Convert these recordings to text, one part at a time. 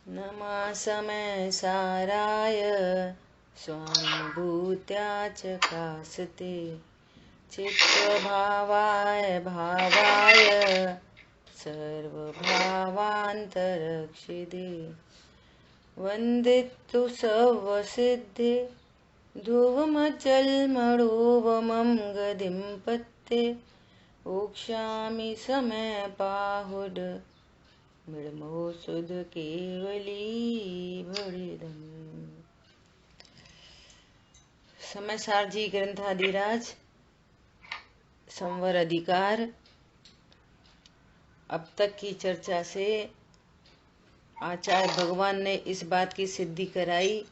नमा समय साराय स्वानुभूत्या च कासते चित्तभावाय भावाय सर्वभावान्तरक्षिदे वन्दितु सर्वसिद्धे ध्रुवमचलमणोवमं गतिं पत्ते ओक्ष्यामि समयपाहुड मृमो सुध केवली भृदम्। समयसार जी ग्रंथाधिराज संवर अधिकार। अब तक की चर्चा से आचार्य भगवान ने इस बात की सिद्धि कराई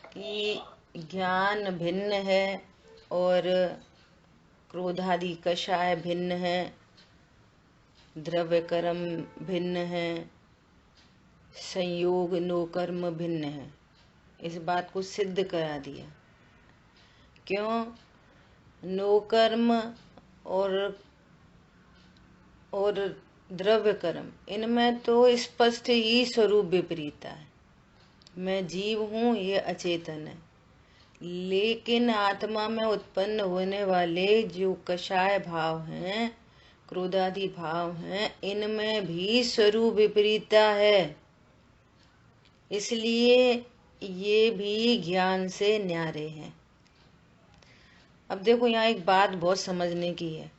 कि ज्ञान भिन्न है और क्रोधादि कषाय भिन्न है, द्रव्य कर्म भिन्न है, संयोग नो कर्म भिन्न है। इस बात को सिद्ध करा दिया। क्यों? नो कर्म और द्रव्य कर्म, इनमें तो स्पष्ट ही स्वरूप विपरीत है। मैं जीव हूँ, ये अचेतन है, लेकिन आत्मा में उत्पन्न होने वाले जो कषाय भाव हैं, क्रोधादि भाव हैं, इनमें भी स्वरूप विपरीतता है। इसलिए ये भी ज्ञान से न्यारे हैं। अब देखो, यहाँ एक बात बहुत समझने की है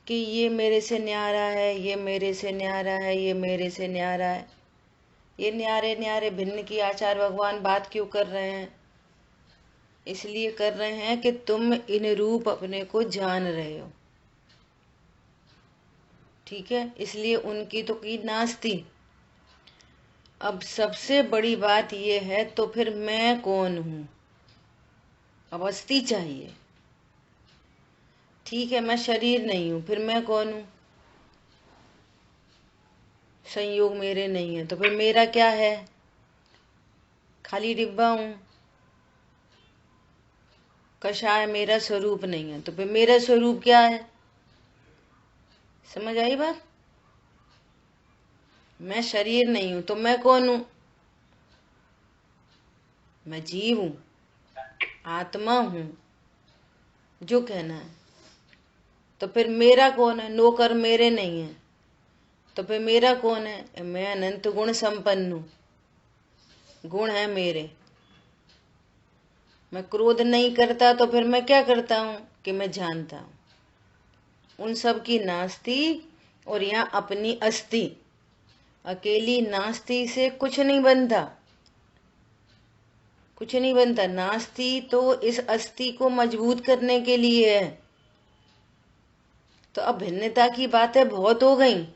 कि ये मेरे से न्यारा है, ये मेरे से न्यारा है, ये मेरे से न्यारा है। ये न्यारे न्यारे भिन्न की आचार्य भगवान बात क्यों कर रहे हैं? इसलिए कर रहे हैं कि तुम इन रूप अपने को जान रहे हो, ठीक है। इसलिए उनकी तो की नास्ती। अब सबसे बड़ी बात ये है, तो फिर मैं कौन हूं? अवस्थी चाहिए, ठीक है। मैं शरीर नहीं हूं, फिर मैं कौन हूं? संयोग मेरे नहीं है, तो फिर मेरा क्या है? खाली डिब्बा हूं। कषाय मेरा स्वरूप नहीं है, तो फिर मेरा स्वरूप क्या है? समझ आई बात? मैं शरीर नहीं हूं, तो मैं कौन हूं? मैं जीव हूं, आत्मा हूं, जो कहना है। तो फिर मेरा कौन है? नौकर मेरे नहीं है, तो फिर मेरा कौन है? मैं अनंत गुण संपन्न हूं, गुण है मेरे। मैं क्रोध नहीं करता, तो फिर मैं क्या करता हूं? कि मैं जानता हूं। उन सब की नास्ती और यहाँ अपनी अस्थि। अकेली नास्ती से कुछ नहीं बनता, कुछ नहीं बनता। नास्ती तो इस अस्थि को मजबूत करने के लिए है। तो अब भिन्नता की बातें बहुत हो गई।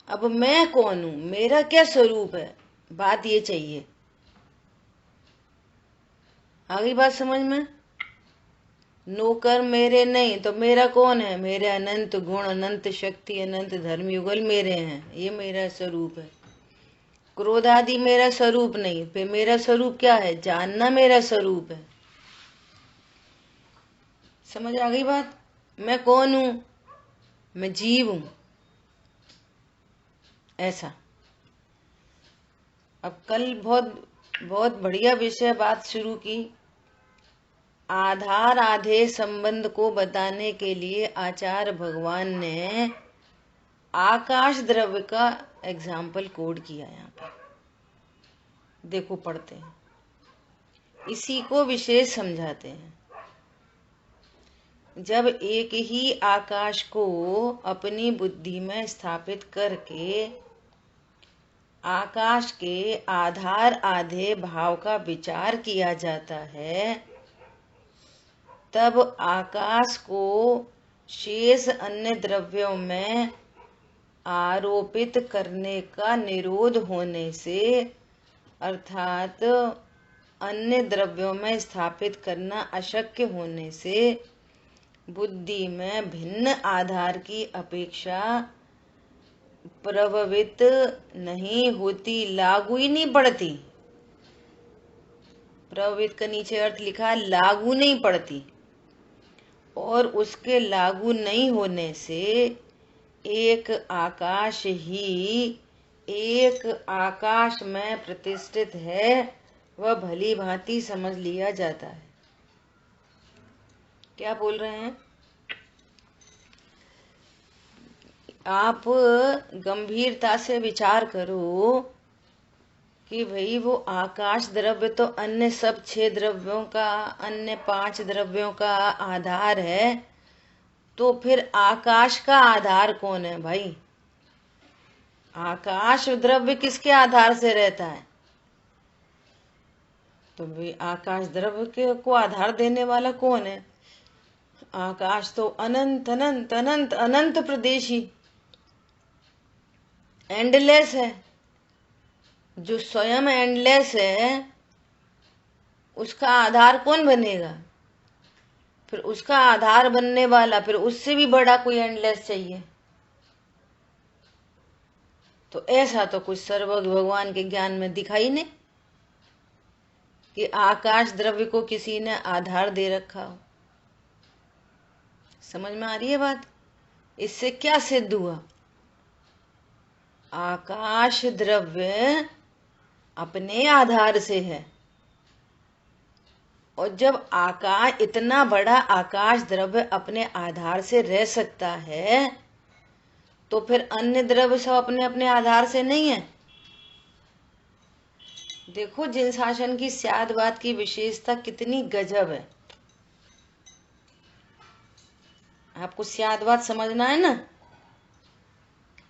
अब मैं कौन हूं? मेरा क्या स्वरूप है? बात ये चाहिए। आ गई बात समझ में? नौकर मेरे नहीं, तो मेरा कौन है? मेरे अनंत गुण, अनंत शक्ति, अनंत धर्म युगल मेरे हैं, ये मेरा स्वरूप है। क्रोध आदि मेरा स्वरूप नहीं, फिर मेरा स्वरूप क्या है? जानना मेरा स्वरूप है। समझ आ गई बात? मैं कौन हूं? मैं जीव हूं, ऐसा। अब कल बहुत बहुत बढ़िया विषय बात शुरू की। आधार आधे संबंध को बताने के लिए आचार्य भगवान ने आकाश द्रव्य का एग्जाम्पल कोड किया। यहाँ पे देखो, पढ़ते हैं, इसी को विशेष समझाते हैं। जब एक ही आकाश को अपनी बुद्धि में स्थापित करके आकाश के आधार आधे भाव का विचार किया जाता है, तब आकाश को शेष अन्य द्रव्यों में आरोपित करने का निरोध होने से, अर्थात अन्य द्रव्यों में स्थापित करना अशक्य होने से, बुद्धि में भिन्न आधार की अपेक्षा प्रभावित नहीं होती, लागू ही नहीं पड़ती। प्रभावित का नीचे अर्थ लिखा है, लागू नहीं पड़ती। और उसके लागू नहीं होने से एक आकाश ही एक आकाश में प्रतिष्ठित है, वह भली भांति समझ लिया जाता है। क्या बोल रहे हैं आप? गंभीरता से विचार करो कि भाई वो आकाश द्रव्य तो अन्य सब 6 द्रव्यों का, अन्य 5 द्रव्यों का आधार है, तो फिर आकाश का आधार कौन है भाई? आकाश द्रव्य किसके आधार से रहता है? तो भाई आकाश द्रव्य के को आधार देने वाला कौन है? आकाश तो अनंत अनंत अनंत अनंत प्रदेशी, एंडलेस है। जो स्वयं एंडलेस है उसका आधार कौन बनेगा? फिर उसका आधार बनने वाला फिर उससे भी बड़ा कोई एंडलेस चाहिए। तो ऐसा तो कुछ सर्वज्ञ भगवान के ज्ञान में दिखाई नहीं कि आकाश द्रव्य को किसी ने आधार दे रखा हो। समझ में आ रही है बात? इससे क्या सिद्ध हुआ? आकाश द्रव्य अपने आधार से है, और जब आकाश, इतना बड़ा आकाश द्रव्य अपने आधार से रह सकता है, तो फिर अन्य द्रव्य सब अपने अपने आधार से नहीं है। देखो जिन शासन की स्यादवाद की विशेषता कितनी गजब है। आपको स्यादवाद समझना है ना?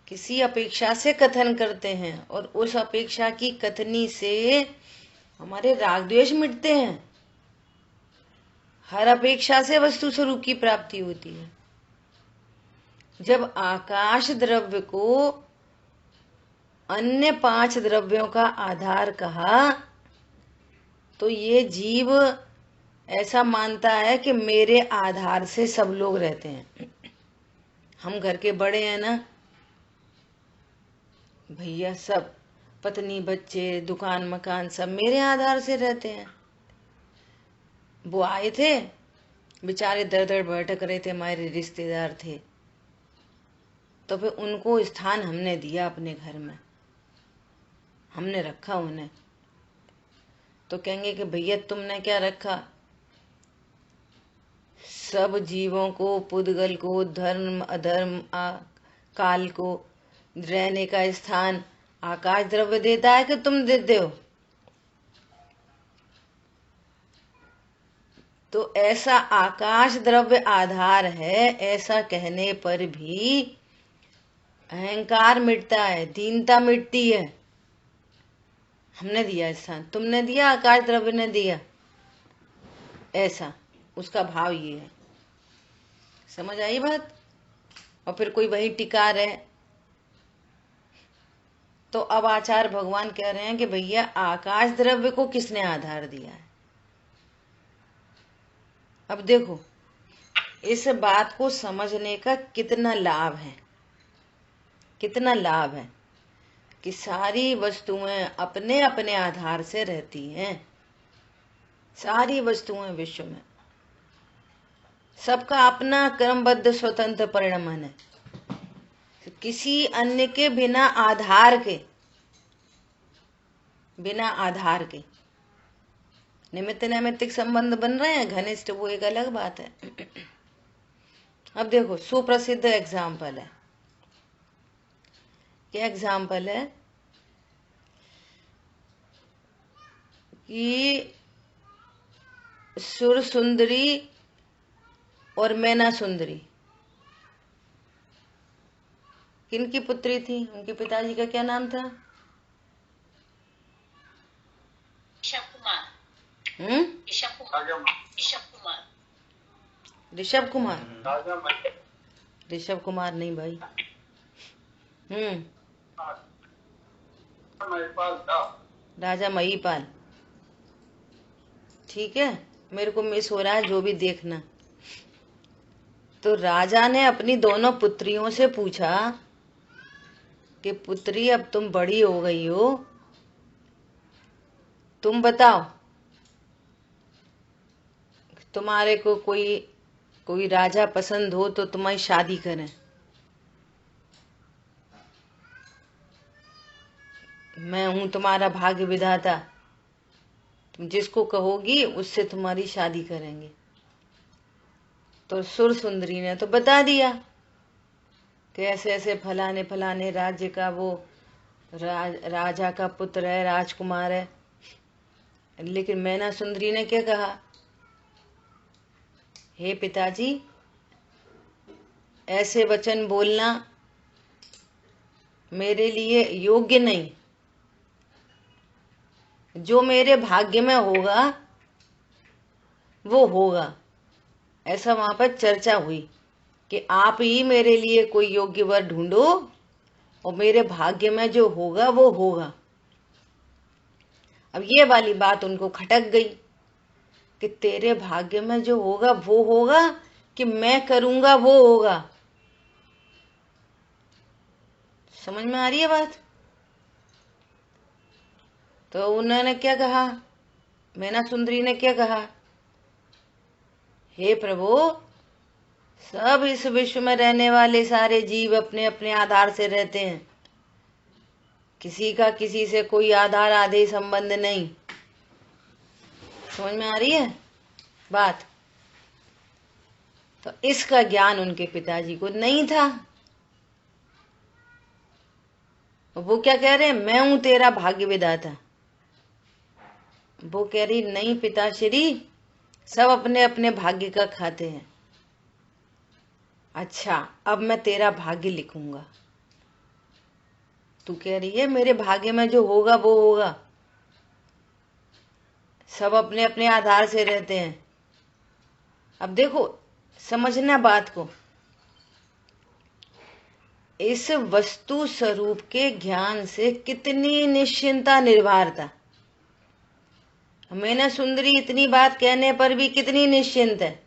किसी अपेक्षा से कथन करते हैं और उस अपेक्षा की कथनी से हमारे राग द्वेष मिटते हैं। हर अपेक्षा से वस्तु स्वरूप की प्राप्ति होती है। जब आकाश द्रव्य को अन्य 5 द्रव्यों का आधार कहा, तो ये जीव ऐसा मानता है कि मेरे आधार से सब लोग रहते हैं। हम घर के बड़े हैं ना भैया, सब पत्नी बच्चे दुकान मकान सब मेरे आधार से रहते हैं। वो आए थे बेचारे, दर दर भटक रहे थे, हमारे रिश्तेदार थे, तो फिर उनको स्थान हमने दिया अपने घर में, हमने रखा उन्हें। तो कहेंगे कि भैया तुमने क्या रखा? सब जीवों को, पुद्गल को, धर्म अधर्म काल को रहने का स्थान आकाश द्रव्य देता है कि तुम देते हो? तो ऐसा आकाश द्रव्य आधार है, ऐसा कहने पर भी अहंकार मिटता है, दीनता मिटती है। हमने दिया स्थान, तुमने दिया, आकाश द्रव्य ने दिया, ऐसा उसका भाव ये है। समझ आई बात? और फिर कोई वही टिका रहे। तो अब आचार्य भगवान कह रहे हैं कि भैया आकाश द्रव्य को किसने आधार दिया है? अब देखो इस बात को समझने का कितना लाभ है, कितना लाभ है कि सारी वस्तुएं अपने अपने आधार से रहती हैं। सारी वस्तुएं विश्व में सबका अपना क्रमबद्ध स्वतंत्र परिणमन है। किसी अन्य के बिना आधार के, बिना आधार के निमित्त नैमित्तिक संबंध बन रहे हैं, घनिष्ठ, वो एक अलग बात है। अब देखो सुप्रसिद्ध एग्जाम्पल है। क्या एग्जाम्पल है? कि सुर सुंदरी और मैना सुंदरी किनकी पुत्री थी? उनके पिताजी का क्या नाम था? ऋषभ कुमार। ऋषभ कुमार नहीं भाई। राजा महिपाल। ठीक है, मेरे को मिस हो रहा है, जो भी देखना। तो राजा ने अपनी दोनों पुत्रियों से पूछा कि पुत्री अब तुम बड़ी हो गई हो, तुम बताओ तुम्हारे को कोई राजा पसंद हो तो तुम्हारी शादी करें। मैं हूं तुम्हारा भाग्य विधाता, तुम जिसको कहोगी उससे तुम्हारी शादी करेंगे। तो सुर सुंदरी ने तो बता दिया कि ऐसे ऐसे फलाने फलाने राज्य का वो राजा का पुत्र है, राजकुमार है। लेकिन मैना सुंदरी ने क्या कहा, हे पिताजी, ऐसे वचन बोलना मेरे लिए योग्य नहीं। जो मेरे भाग्य में होगा वो होगा। ऐसा वहां पर चर्चा हुई कि आप ही मेरे लिए कोई योग्य वर ढूंढो और मेरे भाग्य में जो होगा वो होगा। अब ये वाली बात उनको खटक गई कि तेरे भाग्य में जो होगा वो होगा कि मैं करूंगा वो होगा। समझ में आ रही है बात? तो उन्होंने क्या कहा, मैना सुंदरी ने क्या कहा, हे प्रभु, सब इस विश्व में रहने वाले सारे जीव अपने अपने आधार से रहते हैं, किसी का किसी से कोई आधार आधे संबंध नहीं। समझ में आ रही है बात? तो इसका ज्ञान उनके पिताजी को नहीं था। वो क्या कह रहे हैं, मैं हूं तेरा भाग्य विधाता। वो कह रही, नहीं पिताश्री, सब अपने अपने भाग्य का खाते हैं। अच्छा, अब मैं तेरा भाग्य लिखूंगा। तू कह रही है मेरे भाग्य में जो होगा वो होगा, सब अपने अपने आधार से रहते हैं। अब देखो, समझना बात को, इस वस्तु स्वरूप के ज्ञान से कितनी निश्चिंता निर्भरता। मैना सुंदरी इतनी बात कहने पर भी कितनी निश्चिंत है,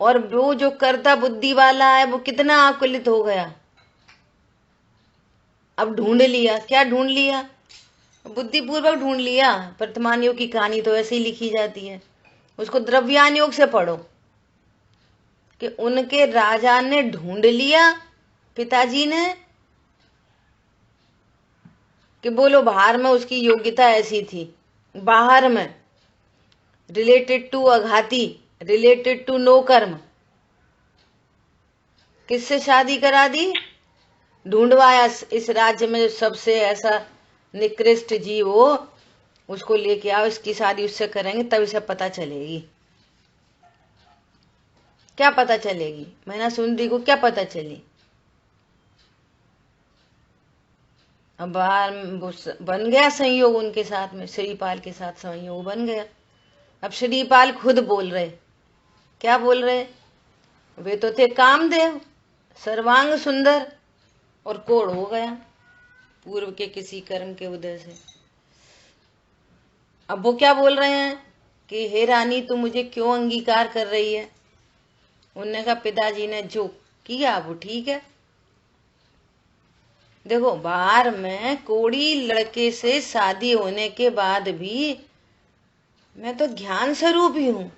और वो जो कर्ता बुद्धि वाला है वो कितना आकुलित हो गया। अब ढूंढ लिया, क्या ढूंढ लिया, बुद्धिपूर्वक ढूंढ लिया। वर्तमान योग की कहानी तो ऐसे ही लिखी जाती है, उसको द्रव्यान योग से पढ़ो कि उनके राजा ने ढूंढ लिया, पिताजी ने, कि बोलो बाहर में उसकी योग्यता ऐसी थी, बाहर में रिलेटेड टू अघाती, रिलेटेड टू नो कर्म, किससे शादी करा दी, ढूंढवाया इस राज्य में जो सबसे ऐसा निकृष्ट जीव हो उसको लेके आओ, इसकी शादी उससे करेंगे तब इसे पता चलेगी। क्या पता चलेगी, मैना सुंदरी को क्या पता चली? अब बाहर बन गया संयोग उनके साथ में, श्रीपाल के साथ संयोग बन गया। अब श्रीपाल खुद बोल रहे, क्या बोल रहे, वे तो थे कामदेव, सर्वांग सुंदर, और कोढ़ हो गया पूर्व के किसी कर्म के उदय से। अब वो क्या बोल रहे हैं कि हे रानी, तू मुझे क्यों अंगीकार कर रही है? उन्होंने कहा, पिताजी ने जो किया वो ठीक है। देखो, बाहर में कोड़ी लड़के से शादी होने के बाद भी मैं तो ज्ञान स्वरूप ही हूं।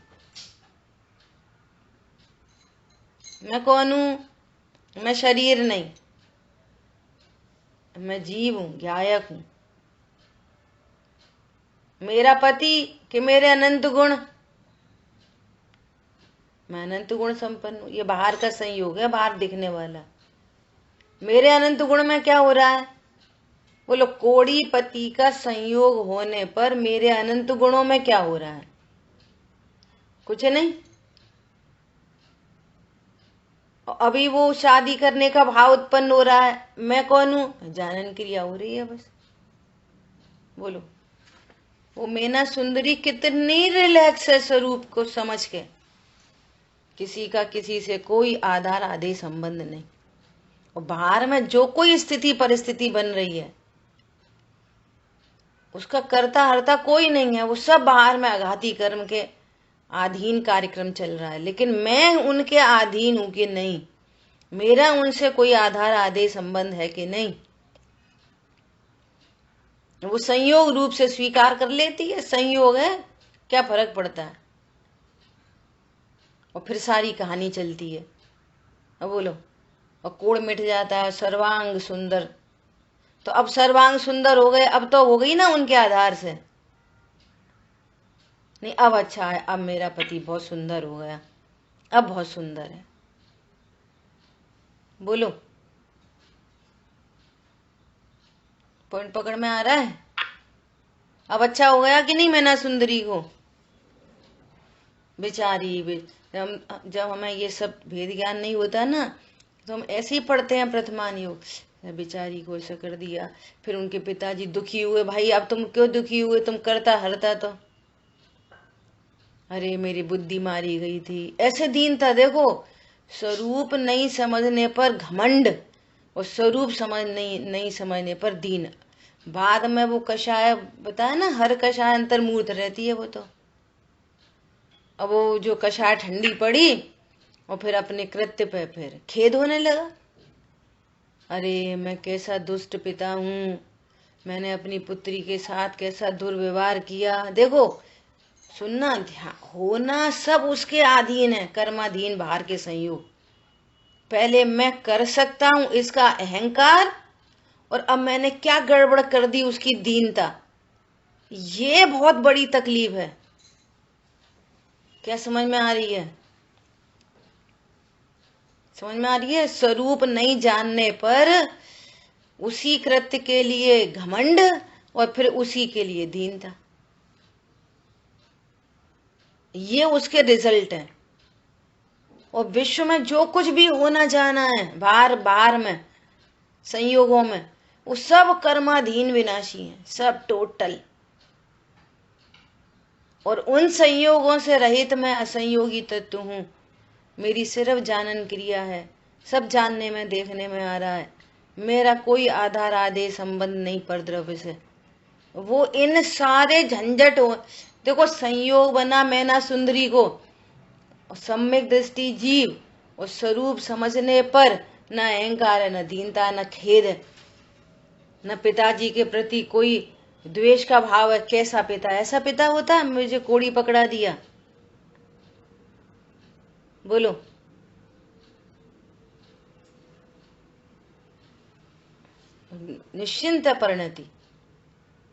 मैं कौन हूं? मैं शरीर नहीं, मैं जीव हूं, ज्ञायक हूं। मेरा पति कि मेरे अनंत गुण, मैं अनंत गुण संपन्न हूं। ये बाहर का संयोग है, बाहर दिखने वाला। मेरे अनंत गुण में क्या हो रहा है? बोलो, कोड़ी पति का संयोग होने पर मेरे अनंत गुणों में क्या हो रहा है? कुछ नहीं। अभी वो शादी करने का भाव उत्पन्न हो रहा है, मैं कौन हूं? जानन क्रिया हो रही है बस। बोलो, वो मैना सुंदरी कितनी रिलैक्स है स्वरूप को समझ के, किसी का किसी से कोई आधार आदि संबंध नहीं। और बाहर में जो कोई स्थिति परिस्थिति बन रही है उसका कर्ता हर्ता कोई नहीं है, वो सब बाहर में आघाती कर्म के अधीन कार्यक्रम चल रहा है। लेकिन मैं उनके अधीन हूं कि नहीं, मेरा उनसे कोई आधार आदि संबंध है कि नहीं, वो संयोग रूप से स्वीकार कर लेती है, संयोग है, क्या फर्क पड़ता है। और फिर सारी कहानी चलती है। अब बोलो, और कोड़ मिट जाता है, सर्वांग सुंदर, तो अब सर्वांग सुंदर हो गए, अब तो हो गई ना उनके आधार से। नहीं अब अच्छा है, अब मेरा पति बहुत सुंदर हो गया, अब बहुत सुंदर है। बोलो, पॉइंट पकड़ में आ रहा है? अब अच्छा हो गया कि नहीं मैना सुंदरी को? बेचारी जब हमें ये सब भेद ज्ञान नहीं होता ना, तो हम ऐसे ही पढ़ते हैं प्रथमान योग, बेचारी को ऐसा कर दिया। फिर उनके पिताजी दुखी हुए, भाई अब तुम क्यों दुखी हुए, तुम करता हरता तो। अरे मेरी बुद्धि मारी गई थी, ऐसे दीन था। देखो, स्वरूप नहीं समझने पर घमंड, और स्वरूप नहीं समझने पर दीन। बाद में वो कषाय बताया ना, हर कषाय अंतर्मूर्त रहती है वो तो। अब वो जो कषाय ठंडी पड़ी और फिर अपने कृत्य पे फिर खेद होने लगा। अरे मैं कैसा दुष्ट पिता हूँ, मैंने अपनी पुत्री के साथ कैसा दुर्व्यवहार किया। देखो सुनना, ध्यान होना सब उसके अधीन है, कर्माधीन बाहर के संयोग। पहले मैं कर सकता हूं इसका अहंकार, और अब मैंने क्या गड़बड़ कर दी उसकी दीनता। ये बहुत बड़ी तकलीफ है। क्या समझ में आ रही है? समझ में आ रही है? स्वरूप नहीं जानने पर उसी कृत्य के लिए घमंड, और फिर उसी के लिए दीनता। ये उसके रिजल्ट है। और विश्व में जो कुछ भी होना जाना है बाहर बाहर में संयोगों में, वो सब कर्माधीन विनाशी है, सब टोटल। और उन संयोगों से रहित मैं असंयोगी तत्व हूं। मेरी सिर्फ जानन क्रिया है, सब जानने में देखने में आ रहा है। मेरा कोई आधार आदेश संबंध नहीं पर द्रव्य से। वो इन सारे झंझट हो, देखो संयोग बना मैना सुंदरी को, और सम्यक दृष्टि जीव, और स्वरूप समझने पर न अहंकार है, न दीनता, न खेद है, न पिताजी के प्रति कोई द्वेष का भाव है। कैसा पिता? ऐसा पिता होता है मुझे कोड़ी पकड़ा दिया? बोलो, निश्चिंत परिणति।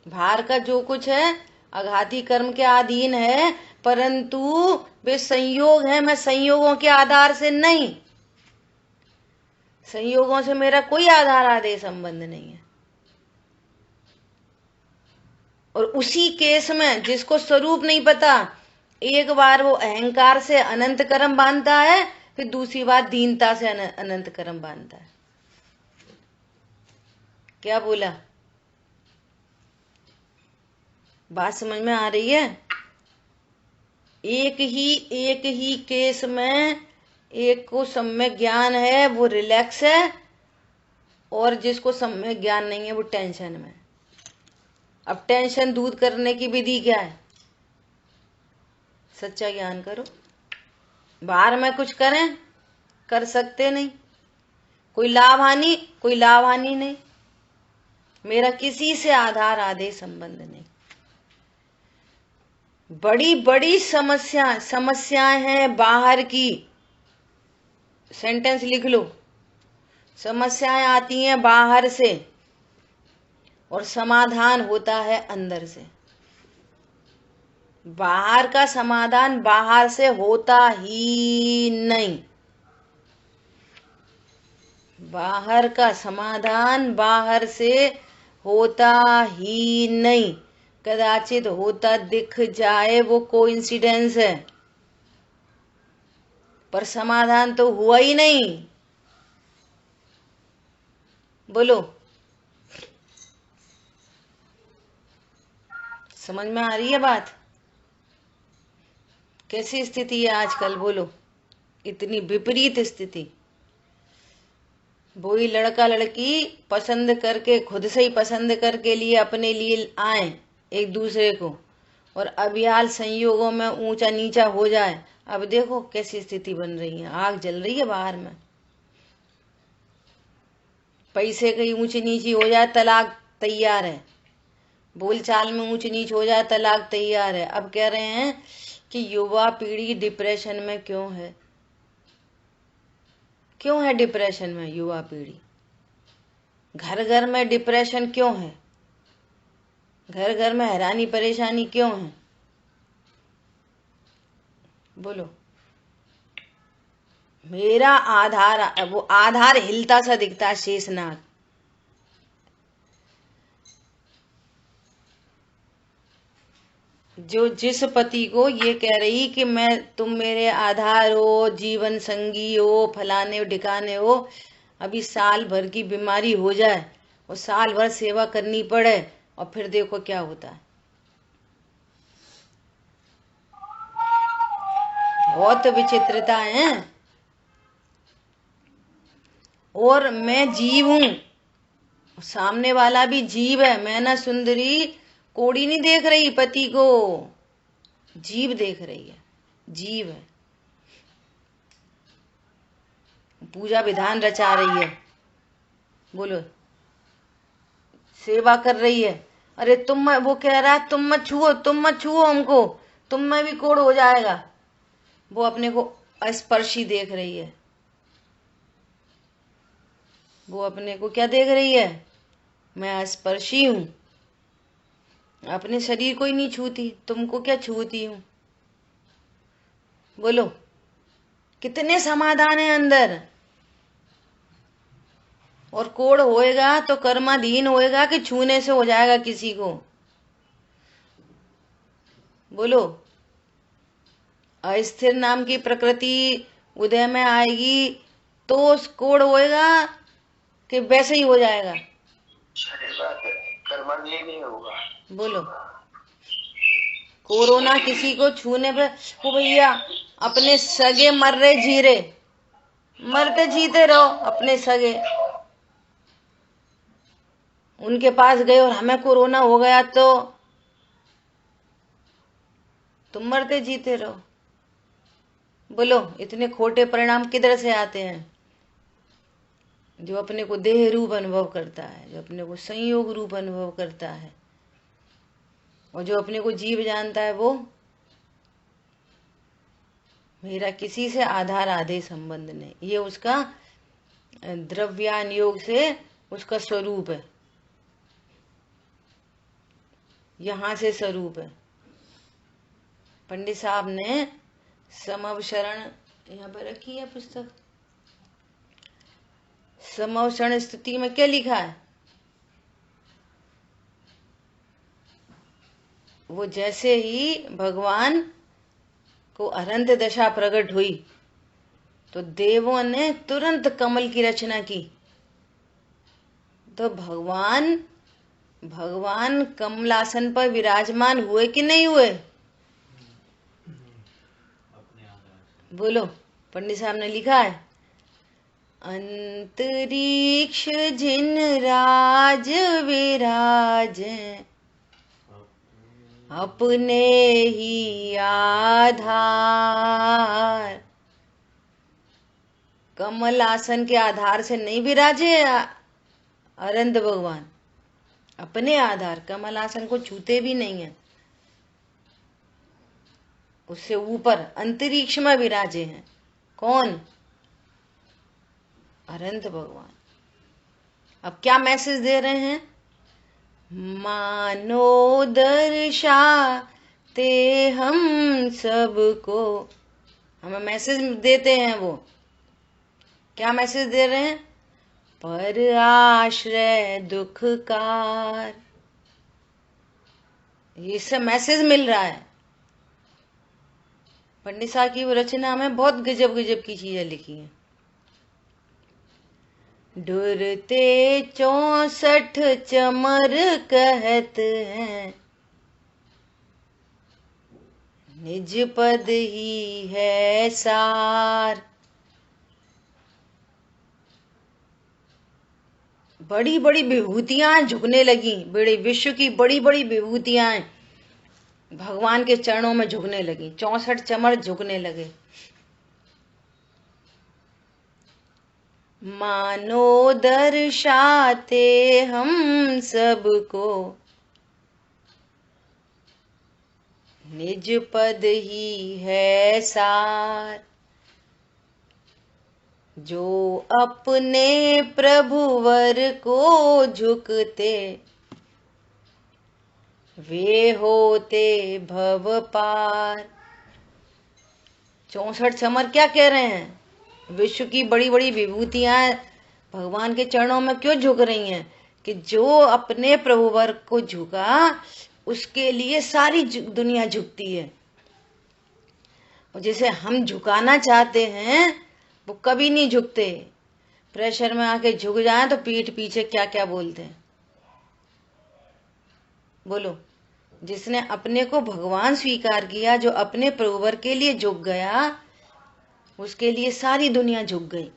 बाहर का जो कुछ है अघाती कर्म के अधीन है, परंतु वे संयोग है, मैं संयोगों के आधार से नहीं, संयोगों से मेरा कोई आधार आदेश संबंध नहीं है। और उसी केस में जिसको स्वरूप नहीं पता, एक बार वो अहंकार से अनंत कर्म बांधता है, फिर दूसरी बार दीनता से अनंत कर्म बांधता है। क्या बोला? बात समझ में आ रही है? एक ही केस में एक को सम्यक ज्ञान है वो रिलैक्स है, और जिसको सम्यक ज्ञान नहीं है वो टेंशन में। अब टेंशन दूर करने की विधि क्या है? सच्चा ज्ञान करो। बाहर में कुछ करें, कर सकते नहीं, कोई लाभ हानि नहीं, मेरा किसी से आधार आदेश संबंध नहीं। बड़ी बड़ी समस्याएं हैं बाहर की, सेंटेंस लिख लो। समस्याएं आती हैं बाहर से, और समाधान होता है अंदर से। बाहर का समाधान बाहर से होता ही नहीं, बाहर का समाधान बाहर से होता ही नहीं। कदाचित होता दिख जाए, वो कोइंसिडेंस है, पर समाधान तो हुआ ही नहीं। बोलो, समझ में आ रही है बात? कैसी स्थिति है आजकल? बोलो, इतनी विपरीत स्थिति। वही लड़का लड़की पसंद करके, खुद से ही पसंद करके लिए अपने लिए आए एक दूसरे को, और अभियाल संयोगों में ऊंचा नीचा हो जाए। अब देखो कैसी स्थिति बन रही है, आग जल रही है बाहर में। पैसे की ऊंची नीची हो जाए तलाक तैयार है, बोलचाल में ऊंच नीच हो जाए तलाक तैयार है। अब कह रहे हैं कि युवा पीढ़ी डिप्रेशन में क्यों है? क्यों है डिप्रेशन में युवा पीढ़ी? घर घर में डिप्रेशन क्यों है? घर घर में हैरानी परेशानी क्यों है? बोलो। मेरा आधार, वो आधार हिलता सा दिखता है, शेषनाग। जो जिस पति को ये कह रही कि तुम मेरे आधार हो, जीवन संगी हो, फलाने ढिकाने हो, अभी साल भर की बीमारी हो जाए और साल भर सेवा करनी पड़े और फिर देखो क्या होता है। बहुत विचित्रता है। और मैं जीव हूं, सामने वाला भी जीव है। मैं ना सुंदरी कोड़ी नहीं देख रही पति को, जीव देख रही है, जीव है। पूजा विधान रचा रही है, बोलो, सेवा कर रही है। अरे वो कह रहा है तुम मत छुओ हमको, तुम में भी कोड़ हो जाएगा। वो अपने को अस्पर्शी देख रही है। वो अपने को क्या देख रही है? मैं अस्पर्शी हूं, अपने शरीर को ही नहीं छूती, तुमको क्या छूती हूं। बोलो, कितने समाधान है अंदर। और कोड़ होएगा तो कर्माधीन होएगा कि छूने से हो जाएगा किसी को? बोलो। अस्थिर नाम की प्रकृति उदय में आएगी तो कोड़ होएगा कि वैसे ही हो जाएगा? कर्माधीन नहीं होगा। बोलो। कोरोना किसी को छूने पे, ओ भैया अपने सगे मर रहे जी रहे, मरते जीते रहो अपने सगे। उनके पास गए और हमें कोरोना हो गया तो तुम मरते जीते रहो। बोलो, इतने खोटे परिणाम किधर से आते हैं? जो अपने को देह रूप अनुभव करता है, जो अपने को संयोग रूप अनुभव करता है, और जो अपने को जीव जानता है, वो मेरा किसी से आधार आधे संबंध नहीं, ये उसका द्रव्यान योग से उसका स्वरूप है, यहां से स्वरूप है। पंडित साहब ने समवशरण यहाँ पर रखी है पुस्तक। समवशरण स्थिति में क्या लिखा है? वो जैसे ही भगवान को अनंत दशा प्रकट हुई तो देवों ने तुरंत कमल की रचना की। तो भगवान कमलासन पर विराजमान हुए कि नहीं हुए? बोलो, पंडित साहब ने लिखा है, अंतरिक्ष जिन राज विराज अपने ही आधार। कमल आसन के आधार से नहीं विराजे अरंत भगवान, अपने आधार, कमल आसन को छूते भी नहीं है, उससे ऊपर अंतरिक्ष में विराजे हैं। कौन? अनंत भगवान। अब क्या मैसेज दे रहे हैं? मानो दर्शाते हम सबको, हमें मैसेज देते हैं। वो क्या मैसेज दे रहे हैं? पर आश्रय दुखकार, इससे मैसेज मिल रहा है। पंडित साहब की रचना में बहुत गजब गजब की चीजें लिखी हैं। डुरते 64 चमर कहत हैं, निज पद ही है सार। बड़ी बड़ी विभूतियां झुकने लगी, बड़े विश्व की बड़ी बड़ी विभूतियां भगवान के चरणों में झुकने लगी, 64 चमर झुकने लगे। मानो दर्शाते हम सबको, निज पद ही है सार। जो अपने प्रभुवर को झुकते वे होते भव पार। 64 चमर क्या कह रहे हैं? विश्व की बड़ी बड़ी विभूतियां भगवान के चरणों में क्यों झुक रही हैं? कि जो अपने प्रभुवर को झुका उसके लिए सारी दुनिया झुकती है। और जिसे हम झुकाना चाहते हैं वो कभी नहीं झुकते। प्रेशर में आके झुक जाए तो पीठ पीछे क्या क्या बोलते हैं। बोलो, जिसने अपने को भगवान स्वीकार किया, जो अपने प्रभुवर के लिए झुक गया, उसके लिए सारी दुनिया झुक गई,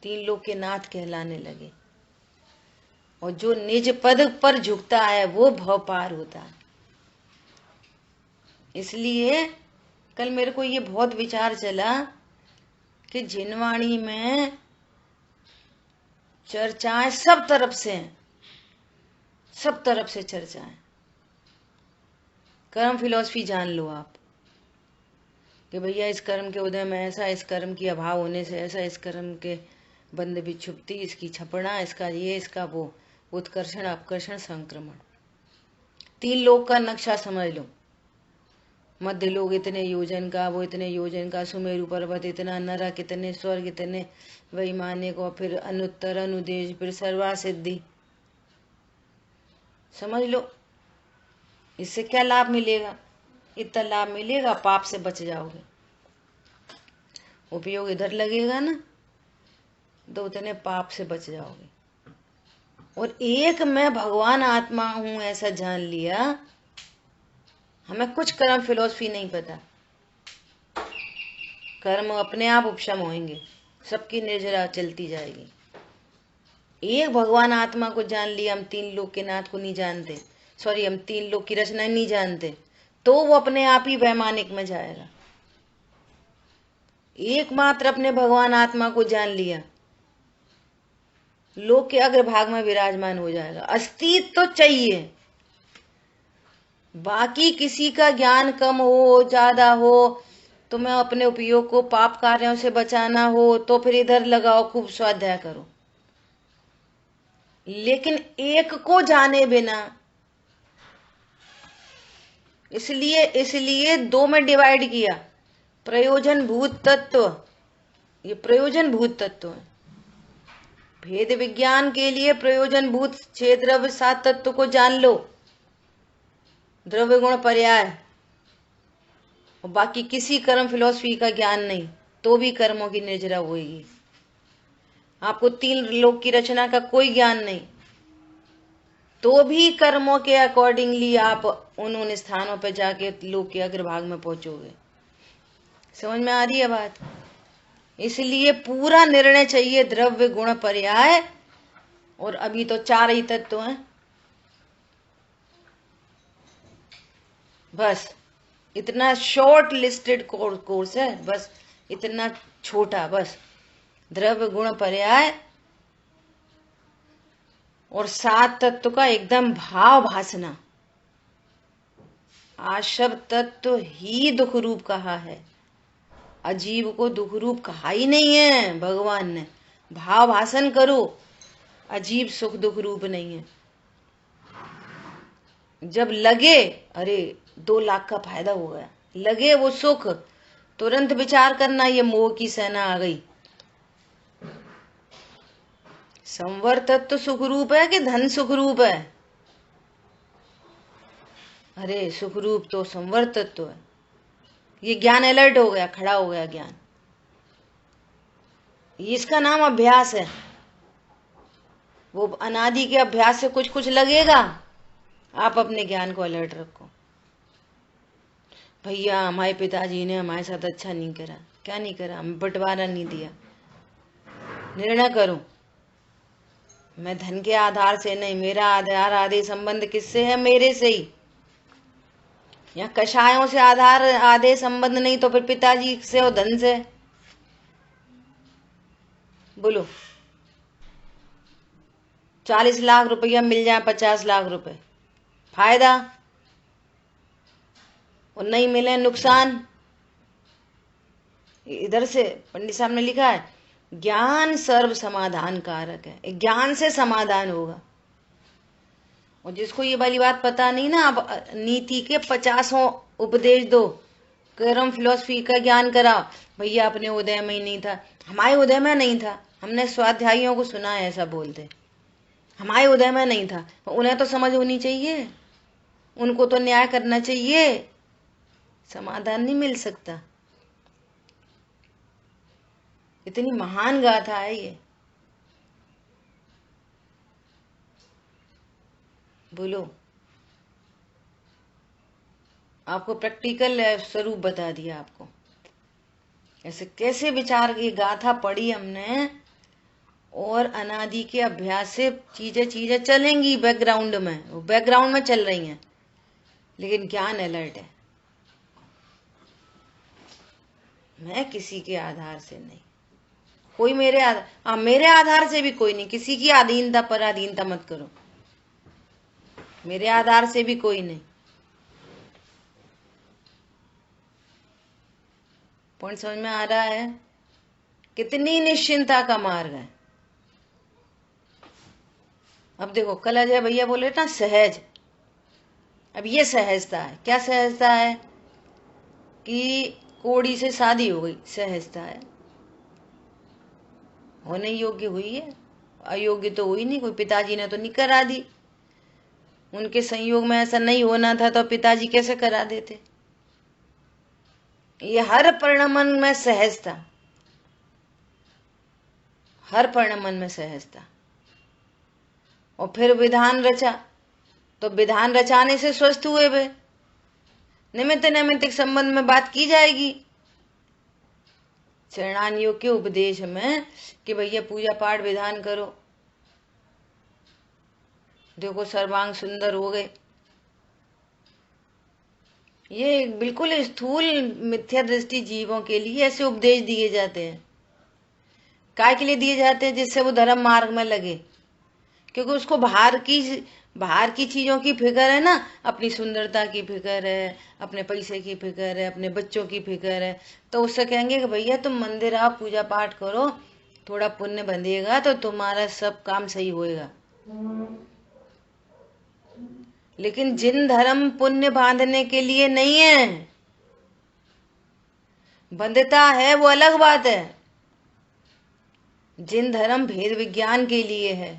3 लोक के नाथ कहलाने लगे। और जो निज पद पर झुकता है वो भव पार होता है। इसलिए कल मेरे को ये बहुत विचार चला कि जिनवाणी में चर्चाएं सब तरफ से हैं, सब तरफ से चर्चाएं। कर्म फिलॉसफी जान लो आप कि भैया इस कर्म के उदय में ऐसा, इस कर्म की अभाव होने से ऐसा, इस कर्म के बंद विक्षुप्ति, इसकी छपना, इसका ये, इसका वो, उत्कर्षण अपकर्षण संक्रमण। 3 लोक का नक्शा समझ लो। मध्य लोक इतने योजन का, वो इतने योजन का, सुमेरु पर्वत इतना, नरक इतने, स्वर्ग इतने, वैमानिक, और फिर अनुत्तर, अनुदेश, फिर सर्वा सिद्धि। समझ लो इससे क्या लाभ मिलेगा? इतना लाभ मिलेगा, पाप से बच जाओगे। उपयोग इधर लगेगा ना तो उतने पाप से बच जाओगे। और एक मैं भगवान आत्मा हूं ऐसा जान लिया, हमें कुछ कर्म फिलॉसफी नहीं पता। कर्म अपने आप उपशम होंगे, सबकी निर्जरा चलती जाएगी। एक भगवान आत्मा को जान लिया, हम 3 लोक के नाथ को नहीं जानते, सॉरी, हम 3 लोक की रचना नहीं जानते, तो वो अपने आप ही वैमानिक में जाएगा। एकमात्र अपने भगवान आत्मा को जान लिया, लोक के अग्रभाग में विराजमान हो जाएगा। अस्तित्व तो चाहिए, बाकी किसी का ज्ञान कम हो ज्यादा हो, तुम्हें अपने उपयोग को पाप कार्यों से बचाना हो तो फिर इधर लगाओ, खूब स्वाध्याय करो। लेकिन एक को जाने बिना, इसलिए 2 में डिवाइड किया। प्रयोजन भूत तत्व, ये प्रयोजन भूत तत्व है। भेद विज्ञान के लिए प्रयोजन भूत 6 द्रव्य 7 तत्व को जान लो, द्रव्य गुण पर्याय, और बाकी किसी कर्म फिलॉसफी का ज्ञान नहीं, तो भी कर्मों की निर्जरा होगी। आपको 3 लोक की रचना का कोई ज्ञान नहीं, तो भी कर्मों के अकॉर्डिंगली आप उन स्थानों पर जाके लोक के अग्रभाग में पहुंचोगे। समझ में आ रही है बात? इसलिए पूरा निर्णय चाहिए द्रव्य गुण पर्याय, और अभी तो 4 ही तत्व हैं। बस इतना शॉर्ट लिस्टेड कोर्स है, बस इतना छोटा, बस द्रव्य गुण पर्याय और 7 तत्व का एकदम भाव भासना। आशव तत्व ही दुख रूप कहा है, अजीव को दुख रूप कहा ही नहीं है भगवान ने। भाव भाषण करो, अजीब सुख दुख रूप नहीं है। जब लगे अरे 2 लाख का फायदा हो गया, लगे वो सुख, तुरंत विचार करना ये मोह की सेना आ गई। संवर तत्व सुख रूप है कि धन सुख रूप है? अरे सुख रूप तो संवर तत्व है। ये ज्ञान अलर्ट हो गया, खड़ा हो गया ज्ञान। इसका नाम अभ्यास है। वो अनादि के अभ्यास से कुछ कुछ लगेगा, आप अपने ज्ञान को अलर्ट रखो। भैया हमारे पिताजी ने हमारे साथ अच्छा नहीं करा, क्या नहीं करा? हमें बंटवारा नहीं दिया। निर्णय करो, मैं धन के आधार से नहीं, मेरा आधार आदि संबंध किससे है? मेरे से ही। या कषायों से आधार आधे संबंध नहीं तो फिर पिताजी से और धन से। बोलो, 40 लाख रुपया मिल जाए, 50 लाख रुपए फायदा, और नहीं मिले नुकसान। इधर से पंडित साहब ने लिखा है ज्ञान सर्व समाधान कारक है, ज्ञान से समाधान होगा। और जिसको ये वाली बात पता नहीं ना, अब नीति के 50 उपदेश दो, कर्म फिलोसफी का ज्ञान करा, भैया अपने उदय में ही नहीं था। हमारे उदय में नहीं था, हमने स्वाध्यायियों को सुना है ऐसा बोलते, हमारे उदय में नहीं था। उन्हें तो समझ होनी चाहिए, उनको तो न्याय करना चाहिए, समाधान नहीं मिल सकता। इतनी महान गाथा है ये। बोलो, आपको प्रैक्टिकल स्वरूप बता दिया आपको, ऐसे कैसे विचार की गाथा पढ़ी हमने, और अनादि के अभ्यास से चीजें चलेंगी बैकग्राउंड में, वो बैकग्राउंड में चल रही हैं, लेकिन ज्ञान अलर्ट है। मैं किसी के आधार से नहीं, कोई मेरे आधार से भी कोई नहीं, किसी की अधीनता पर अधीनता मत करो, मेरे आधार से भी कोई नहीं। पॉइंट समझ में आ रहा है? कितनी निश्चिंता का मार्ग है। अब देखो, कल अजय भैया बोले ना सहज, अब ये सहजता है। क्या सहजता है? कि कोड़ी से शादी हो गई, सहजता है, होने योग्य हुई है, अयोग्य तो हुई नहीं, कोई पिताजी ने तो नहीं करा दी, उनके संयोग में ऐसा नहीं होना था तो पिताजी कैसे करा देते। ये हर परिणमन में सहजता, हर परिणमन में सहजता। और फिर विधान रचा, तो विधान रचाने से स्वस्थ हुए वे, निमित्त नैमित्तिक संबंध में बात की जाएगी चरणानियों के उपदेश में कि भैया पूजा पाठ विधान करो, देखो सर्वांग सुंदर हो गए। ये बिल्कुल स्थूल मिथ्या दृष्टि जीवों के लिए ऐसे उपदेश दिए जाते हैं। काय के लिए दिए जाते हैं? जिससे वो धर्म मार्ग में लगे, क्योंकि उसको बाहर की चीजों की फिक्र है ना, अपनी सुंदरता की फिक्र है, अपने पैसे की फिक्र है, अपने बच्चों की फिक्र है। तो उससे कहेंगे कि भैया तुम मंदिर आओ, पूजा पाठ करो, थोड़ा पुण्य बंधेगा तो तुम्हारा सब काम सही होएगा। लेकिन जिन धर्म पुण्य बांधने के लिए नहीं है, बंधता है वो अलग बात है। जिन धर्म भेद विज्ञान के लिए है,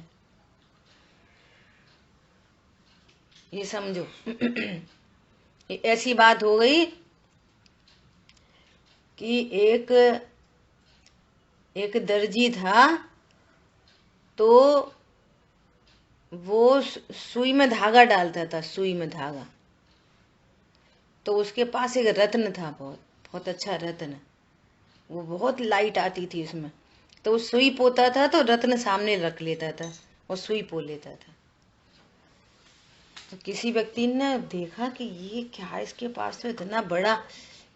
ये समझो। ऐसी बात हो गई कि एक दर्जी था, तो वो सुई में धागा डालता था, सुई में धागा। तो उसके पास एक रत्न था, बहुत बहुत अच्छा रत्न, वो बहुत लाइट आती थी उसमें। तो वो सुई पोता था तो रत्न सामने रख लेता था और सुई पो लेता था। तो किसी व्यक्ति ने देखा कि ये क्या है, इसके पास तो इतना बड़ा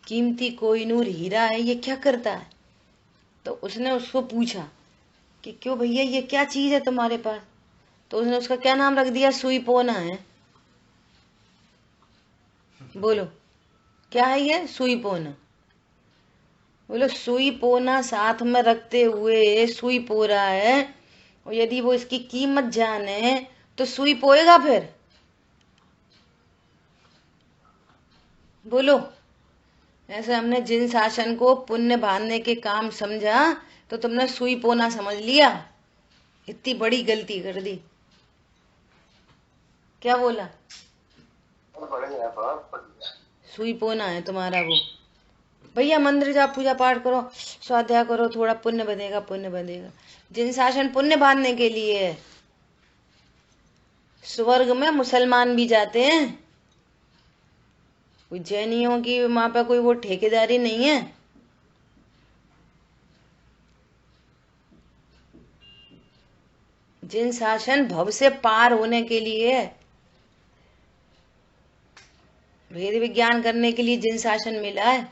कीमती कोहिनूर हीरा है, ये क्या करता है? तो उसने उसको पूछा कि क्यों भैया, ये क्या चीज है तुम्हारे पास? तो उसने उसका क्या नाम रख दिया? सुई पोना है। बोलो क्या है ये? सुई पोना। बोलो सुई पोना साथ में रखते हुए सुई पो रहा है, और यदि वो इसकी कीमत जाने तो सुई पोएगा फिर? बोलो। ऐसे हमने जिन शासन को पुण्य बांधने के काम समझा तो तुमने सुई पोना समझ लिया, इतनी बड़ी गलती कर दी। क्या बोला? सुई पोना है तुम्हारा वो। भैया मंदिर जाओ, पूजा पाठ करो, स्वाध्याय करो, थोड़ा पुण्य बनेगा, पुण्य बनेगा। जिन शासन पुण्य बांधने के लिए है। स्वर्ग में मुसलमान भी जाते हैं, कोई जैनियों की वहां पर कोई वो ठेकेदारी नहीं है। जिन शासन भव से पार होने के लिए, वेद विज्ञान करने के लिए जिन शासन मिला है।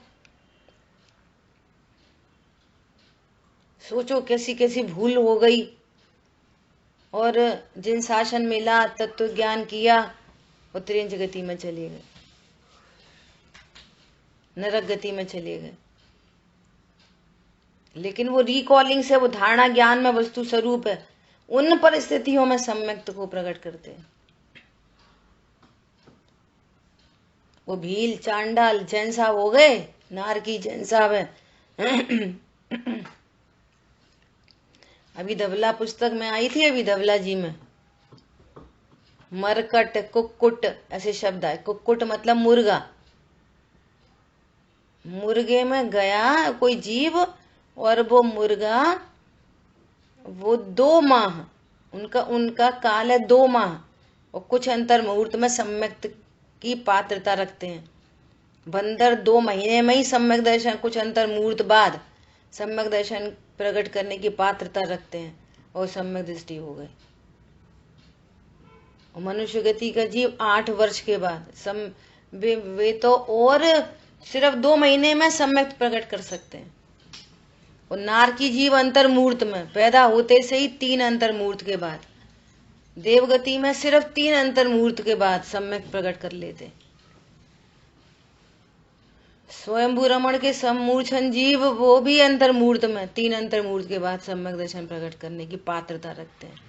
सोचो कैसी कैसी भूल हो गई, और जिन शासन मिला, तत्व ज्ञान किया, और त्रिंज गति में चले गए, नरक गति में चले गए। लेकिन वो रिकॉलिंग से, वो धारणा ज्ञान में वस्तु स्वरूप है, उन परिस्थितियों में सम्यक्त को प्रकट करते हैं। वो भील चांडाल जैन साहब हो गए, नारकी जैन साहब है। अभी धवला पुस्तक में आई थी, अभी धवला जी में मरकट कुक्कुट ऐसे शब्द आए। कुक्कुट मतलब मुर्गा। मुर्गे में गया कोई जीव, और वो मुर्गा, वो 2 माह उनका उनका काल है, 2 माह, और कुछ अंतर मुहूर्त में सम्यक्त की पात्रता रखते हैं। बंदर 2 महीने में ही सम्यक दर्शन, कुछ अंतर मुहूर्त बाद सम्यक दर्शन प्रकट करने की पात्रता रखते हैं, और सम्यक दृष्टि हो गई। मनुष्य गति का जीव 8 वर्ष के बाद वे तो और सिर्फ 2 महीने में सम्यक प्रकट कर सकते हैं। और नारकी जीव अंतर मुहूर्त में, पैदा होते से ही 3 अंतर मुहूर्त के बाद, देवगति में सिर्फ 3 अंतर मुहूर्त के बाद सम्यक प्रकट कर लेते। स्वयंभू रमण के सम्मूर्छन जीव, वो भी अंतर मुहूर्त में 3 अंतर मुहूर्त के बाद सम्यक दर्शन प्रकट करने की पात्रता रखते हैं।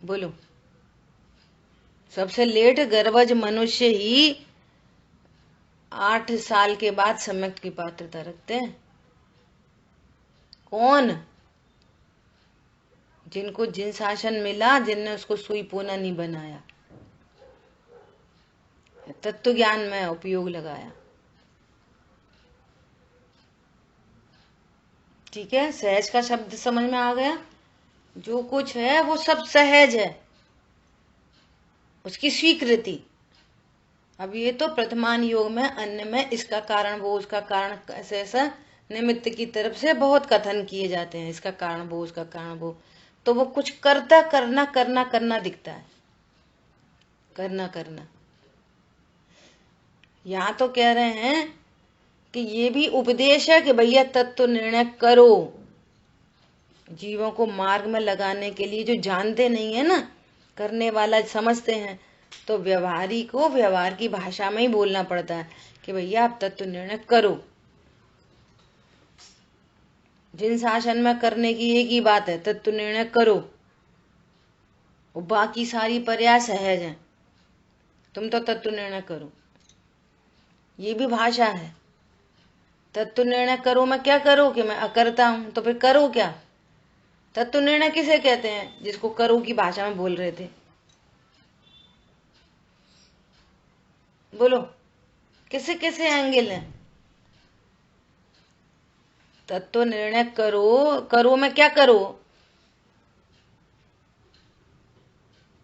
बोलो, सबसे लेट गर्भज मनुष्य ही 8 साल के बाद सम्यक की पात्रता रखते हैं। कौन? जिनको जिन शासन मिला, जिनने उसको सुई पोना नहीं बनाया, तत्व ज्ञान में उपयोग लगाया। ठीक है, सहज का शब्द समझ में आ गया। जो कुछ है वो सब सहज है, उसकी स्वीकृति। अब ये तो प्रथमान योग में, अन्य में इसका कारण वो, उसका कारण, ऐसे ऐसा निमित्त की तरफ से बहुत कथन किए जाते हैं, इसका कारण वो, उसका कारण वो। तो वो कुछ करता, करना करना करना दिखता है, करना करना। यहां तो कह रहे हैं कि ये भी उपदेश है कि भैया तत्व निर्णय करो। जीवों को मार्ग में लगाने के लिए, जो जानते नहीं है ना, करने वाला समझते हैं, तो व्यवहारी को व्यवहार की भाषा में ही बोलना पड़ता है कि भैया आप तत्व निर्णय करो। जिन शासन में करने की एक ही बात है, तत्व निर्णय करो, और बाकी सारी प्रयास सहज है, तुम तो तत्व निर्णय करो। ये भी भाषा है। तत्व निर्णय करो मैं क्या करो कि मैं अकर्ता हूं, तो फिर करो क्या? तत्व निर्णय किसे कहते हैं? जिसको करो की भाषा में बोल रहे थे। बोलो, किसे किसे एंगल है? तत्व निर्णय करो, करो मैं क्या करो?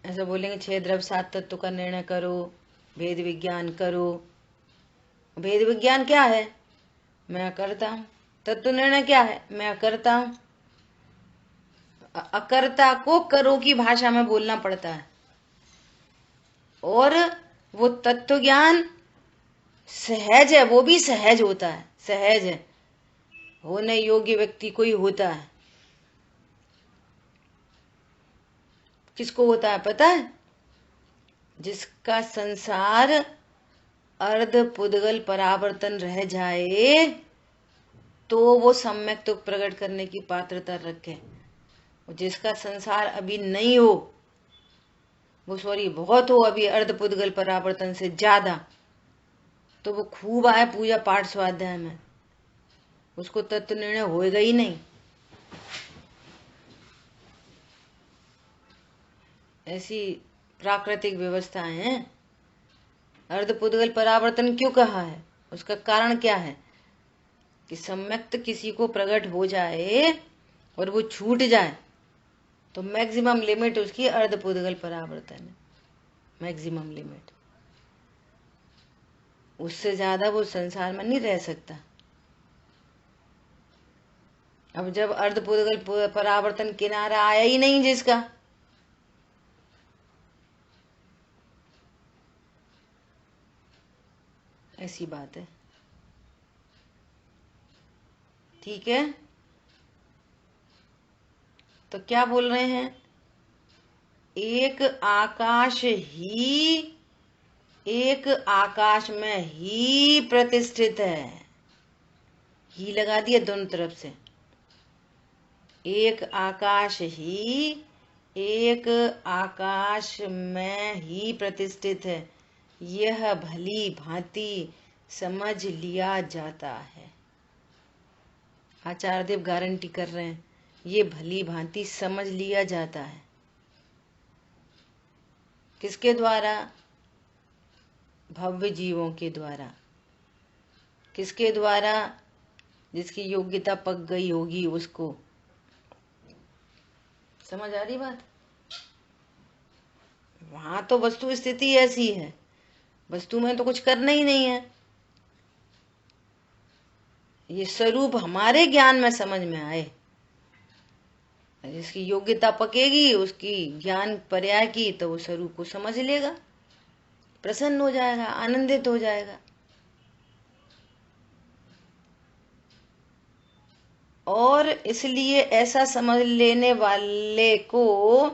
ऐसा बोलेंगे 6 द्रव्य 7 तत्व का निर्णय करो, भेद विज्ञान करो। भेद विज्ञान क्या है? मैं करता हूं। तत्व निर्णय क्या है? मैं करता हूं। अकर्ता को करो की भाषा में बोलना पड़ता है, और वो तत्व ज्ञान सहज है, वो भी सहज होता है, सहज है, होने योग्य व्यक्ति को ही होता है। किसको होता है पता है? जिसका संसार अर्ध पुद्गल परावर्तन रह जाए, तो वो सम्यक तो प्रकट करने की पात्रता रखे। जिसका संसार अभी नहीं हो, वो सॉरी बहुत हो, अभी अर्ध पुद्गल परावर्तन से ज्यादा, तो वो खूब आए पूजा पाठ स्वाध्याय में, उसको तत्व निर्णय होएगा ही नहीं। ऐसी प्राकृतिक व्यवस्थाएं हैं। अर्धपुद्गल परावर्तन क्यों कहा है? उसका कारण क्या है? कि सम्यक्त किसी को प्रकट हो जाए और वो छूट जाए, तो मैक्सिमम लिमिट उसकी अर्धपुद्गल परावर्तन है, मैक्सिमम लिमिट। उससे ज्यादा वो संसार में नहीं रह सकता। अब जब अर्धपुद्गल परावर्तन किनारा आया ही नहीं जिसका, ऐसी बात है। ठीक है, तो क्या बोल रहे हैं? एक आकाश ही, एक आकाश में ही प्रतिष्ठित है, ही लगा दिया दोनों तरफ से। एक आकाश में ही प्रतिष्ठित है, यह भली भांति समझ लिया जाता है। आचार्य देव गारंटी कर रहे हैं, ये भली भांति समझ लिया जाता है। किसके द्वारा? भव्य जीवों के द्वारा। किसके द्वारा? जिसकी योग्यता पक गई होगी उसको। समझ आ रही बात? वहां तो वस्तु स्थिति ऐसी है, वस्तु में तो कुछ करना ही नहीं है। ये स्वरूप हमारे ज्ञान में समझ में आए, जिसकी योग्यता पकेगी उसकी ज्ञान पर्याय की, तो वो स्वरूप को समझ लेगा, प्रसन्न हो जाएगा, आनंदित हो जाएगा। और इसलिए ऐसा समझ लेने वाले को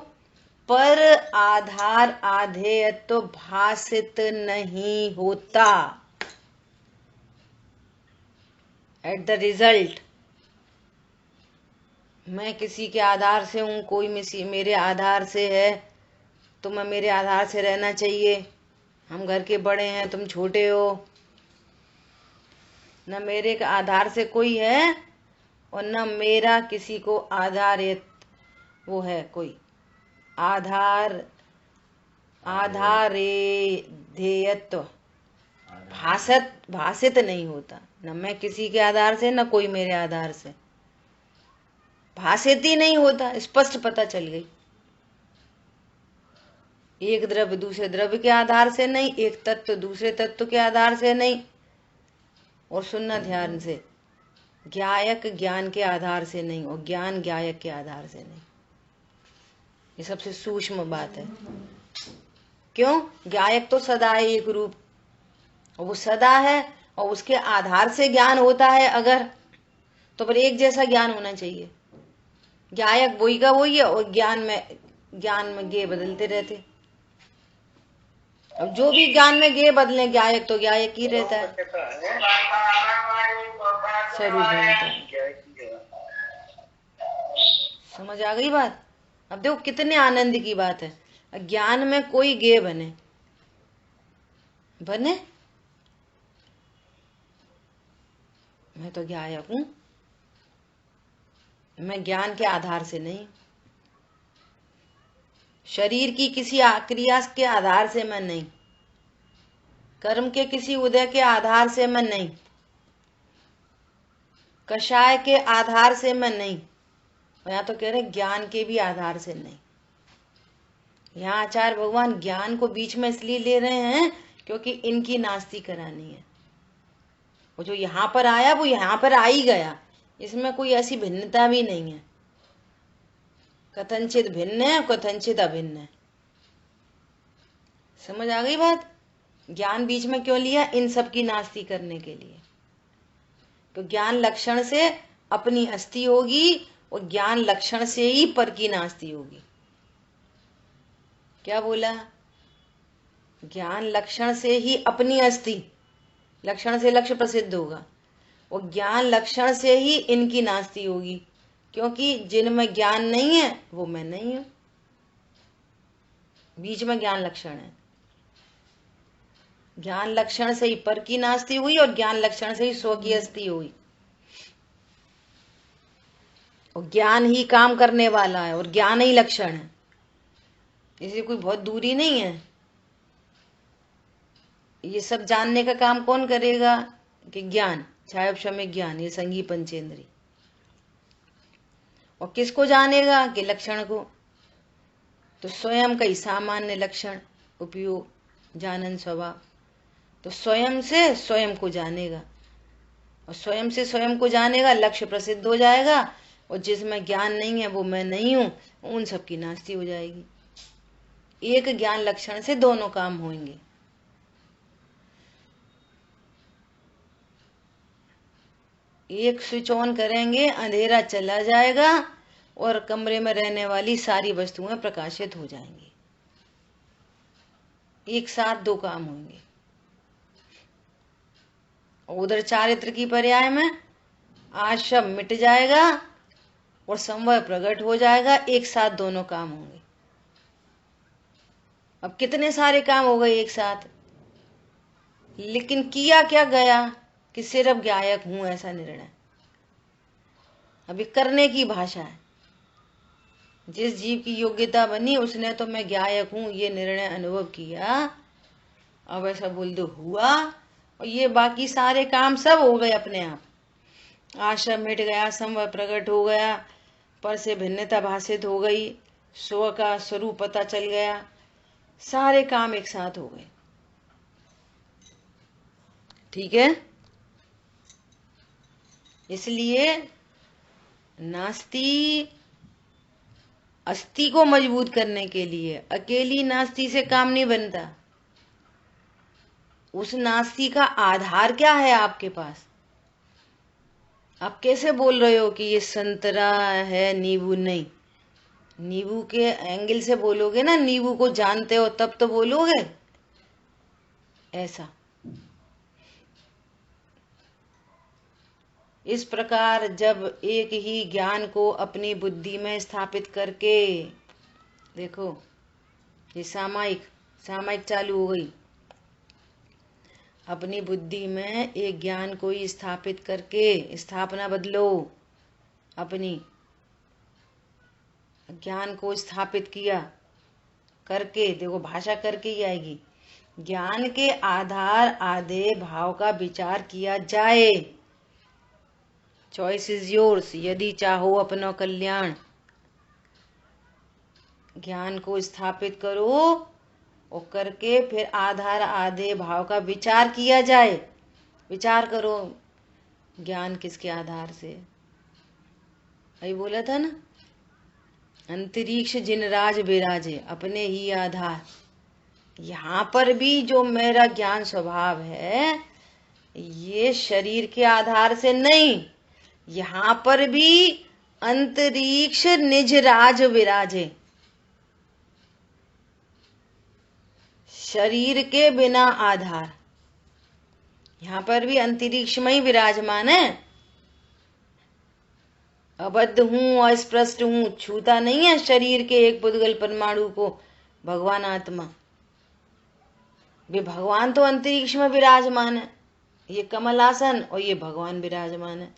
पर आधार आधेयत्व भासित नहीं होता। एट द रिजल्ट, मैं किसी के आधार से हूं, कोई मेरे आधार से है, तो मैं मेरे आधार से रहना चाहिए। हम घर के बड़े हैं, तुम छोटे हो। न मेरे के आधार से कोई है और न मेरा किसी को आधारित वो है कोई आधारेध्यत्व भासित नहीं होता। न मैं किसी के आधार से, न कोई मेरे आधार से, भासित ही नहीं होता। स्पष्ट पता चल गई। एक द्रव्य दूसरे द्रव्य के आधार से नहीं, एक तत्व दूसरे तत्व के आधार से नहीं। और सुनना ध्यान से, ज्ञायक ज्ञान के आधार से नहीं और ज्ञान ज्ञायक के आधार से नहीं। ये सबसे सूक्ष्म बात है। क्यों? ज्ञायक तो सदा है एक रूप, और वो सदा है, और उसके आधार से ज्ञान होता है अगर, तो फिर एक जैसा ज्ञान होना चाहिए। ज्ञायक वही का वही है, और ज्ञान में गे बदलते रहते। अब जो भी ज्ञान में गे बदले, ज्ञायक तो ज्ञायक ही रहता है, स्वरूप बनता है। समझ आ गई बात? अब देखो कितने आनंद की बात है। ज्ञान में कोई गे बने, मैं तो ज्ञायक हूं, मैं ज्ञान के आधार से नहीं, शरीर की किसी क्रिया के आधार से मैं नहीं, कर्म के किसी उदय के आधार से मैं नहीं, कषाय के आधार से मैं नहीं, यहाँ तो कह रहे ज्ञान के भी आधार से नहीं। यहाँ आचार्य भगवान ज्ञान को बीच में इसलिए ले रहे हैं क्योंकि इनकी नास्ती करानी है। वो जो यहाँ पर आया वो यहाँ पर आ ही गया, इसमें कोई ऐसी भिन्नता भी नहीं है। कथनचित भिन्न है, कथनचित अभिन्न है। समझ आ गई बात? ज्ञान बीच में क्यों लिया? इन सब की नास्ती करने के लिए। तो ज्ञान लक्षण से अपनी अस्थि होगी और ज्ञान लक्षण से ही पर की नास्ती होगी। क्या बोला? ज्ञान लक्षण से ही अपनी अस्थि, लक्षण से लक्ष्य प्रसिद्ध होगा, और ज्ञान लक्षण से ही इनकी नास्ती होगी, क्योंकि जिनमें ज्ञान नहीं है वो मैं नहीं हूं। बीच में ज्ञान लक्षण है। ज्ञान लक्षण से ही पर की नास्ती हुई और ज्ञान लक्षण से ही स्व की अस्थि हुई। और ज्ञान ही काम करने वाला है और ज्ञान ही लक्षण है, इसे कोई बहुत दूरी नहीं है। ये सब जानने का काम कौन करेगा? कि ज्ञान, छायोपशमिक ज्ञान, ये संगी पंचेंद्री। और किसको जानेगा? कि लक्षण को। तो स्वयं का ही सामान्य लक्षण उपयोग, जानन स्वभाव, तो स्वयं से स्वयं को जानेगा, और स्वयं से स्वयं को जानेगा, लक्ष्य प्रसिद्ध हो जाएगा। और जिसमें ज्ञान नहीं है वो मैं नहीं हूं, उन सब की नास्ती हो जाएगी। एक ज्ञान लक्षण से दोनों काम होंगे। एक स्विच ऑन करेंगे, अंधेरा चला जाएगा और कमरे में रहने वाली सारी वस्तुएं प्रकाशित हो जाएंगी। एक साथ दो काम होंगे। उधर चारित्र की पर्याय में आश्रम मिट जाएगा और समवाय प्रकट हो जाएगा, एक साथ दोनों काम होंगे। अब कितने सारे काम हो गए एक साथ, लेकिन किया क्या गया कि सिर्फ गायक हूं ऐसा निर्णय। अभी करने की भाषा है। जिस जीव की योग्यता बनी उसने तो मैं गायक हूं ये निर्णय अनुभव किया, अब ऐसा बोल दो हुआ, और ये बाकी सारे काम सब हो गए अपने आप। आश्रम मिट गया, समवाय प्रकट हो गया, पर से भिन्नता भाषित हो गई, स्व का स्वरूप पता चल गया, सारे काम एक साथ हो गए। ठीक है, इसलिए नास्ति अस्थि को मजबूत करने के लिए अकेली नास्ति से काम नहीं बनता। उस नास्ति का आधार क्या है आपके पास? आप कैसे बोल रहे हो कि ये संतरा है नींबू नहीं? नींबू के एंगल से बोलोगे ना, नींबू को जानते हो तब तो बोलोगे ऐसा। इस प्रकार जब एक ही ज्ञान को अपनी बुद्धि में स्थापित करके, देखो ये सामायिक चालू हो गई। अपनी बुद्धि में एक ज्ञान को ही स्थापित करके, स्थापना बदलो, अपनी ज्ञान को स्थापित किया करके, देखो भाषा करके ही आएगी। ज्ञान के आधार आधे भाव का विचार किया जाए। चॉइस इज योर्स, यदि चाहो अपना कल्याण। ज्ञान को स्थापित करो और करके फिर आधार आधे भाव का विचार किया जाए। विचार करो ज्ञान किसके आधार से, अभी बोला था ना, अंतरिक्ष जिन राज विराजे, अपने ही आधार। यहाँ पर भी जो मेरा ज्ञान स्वभाव है ये शरीर के आधार से नहीं, यहाँ पर भी अंतरिक्ष निज राज विराजे, शरीर के बिना आधार। यहाँ पर भी अंतरिक्ष में ही विराजमान है। अबद्ध हूं, अस्पृष्ट हूं, छूता नहीं है शरीर के एक पुद्गल परमाणु को भगवान आत्मा। वे भगवान तो अंतरिक्ष में विराजमान है, ये कमलासन और ये भगवान विराजमान है।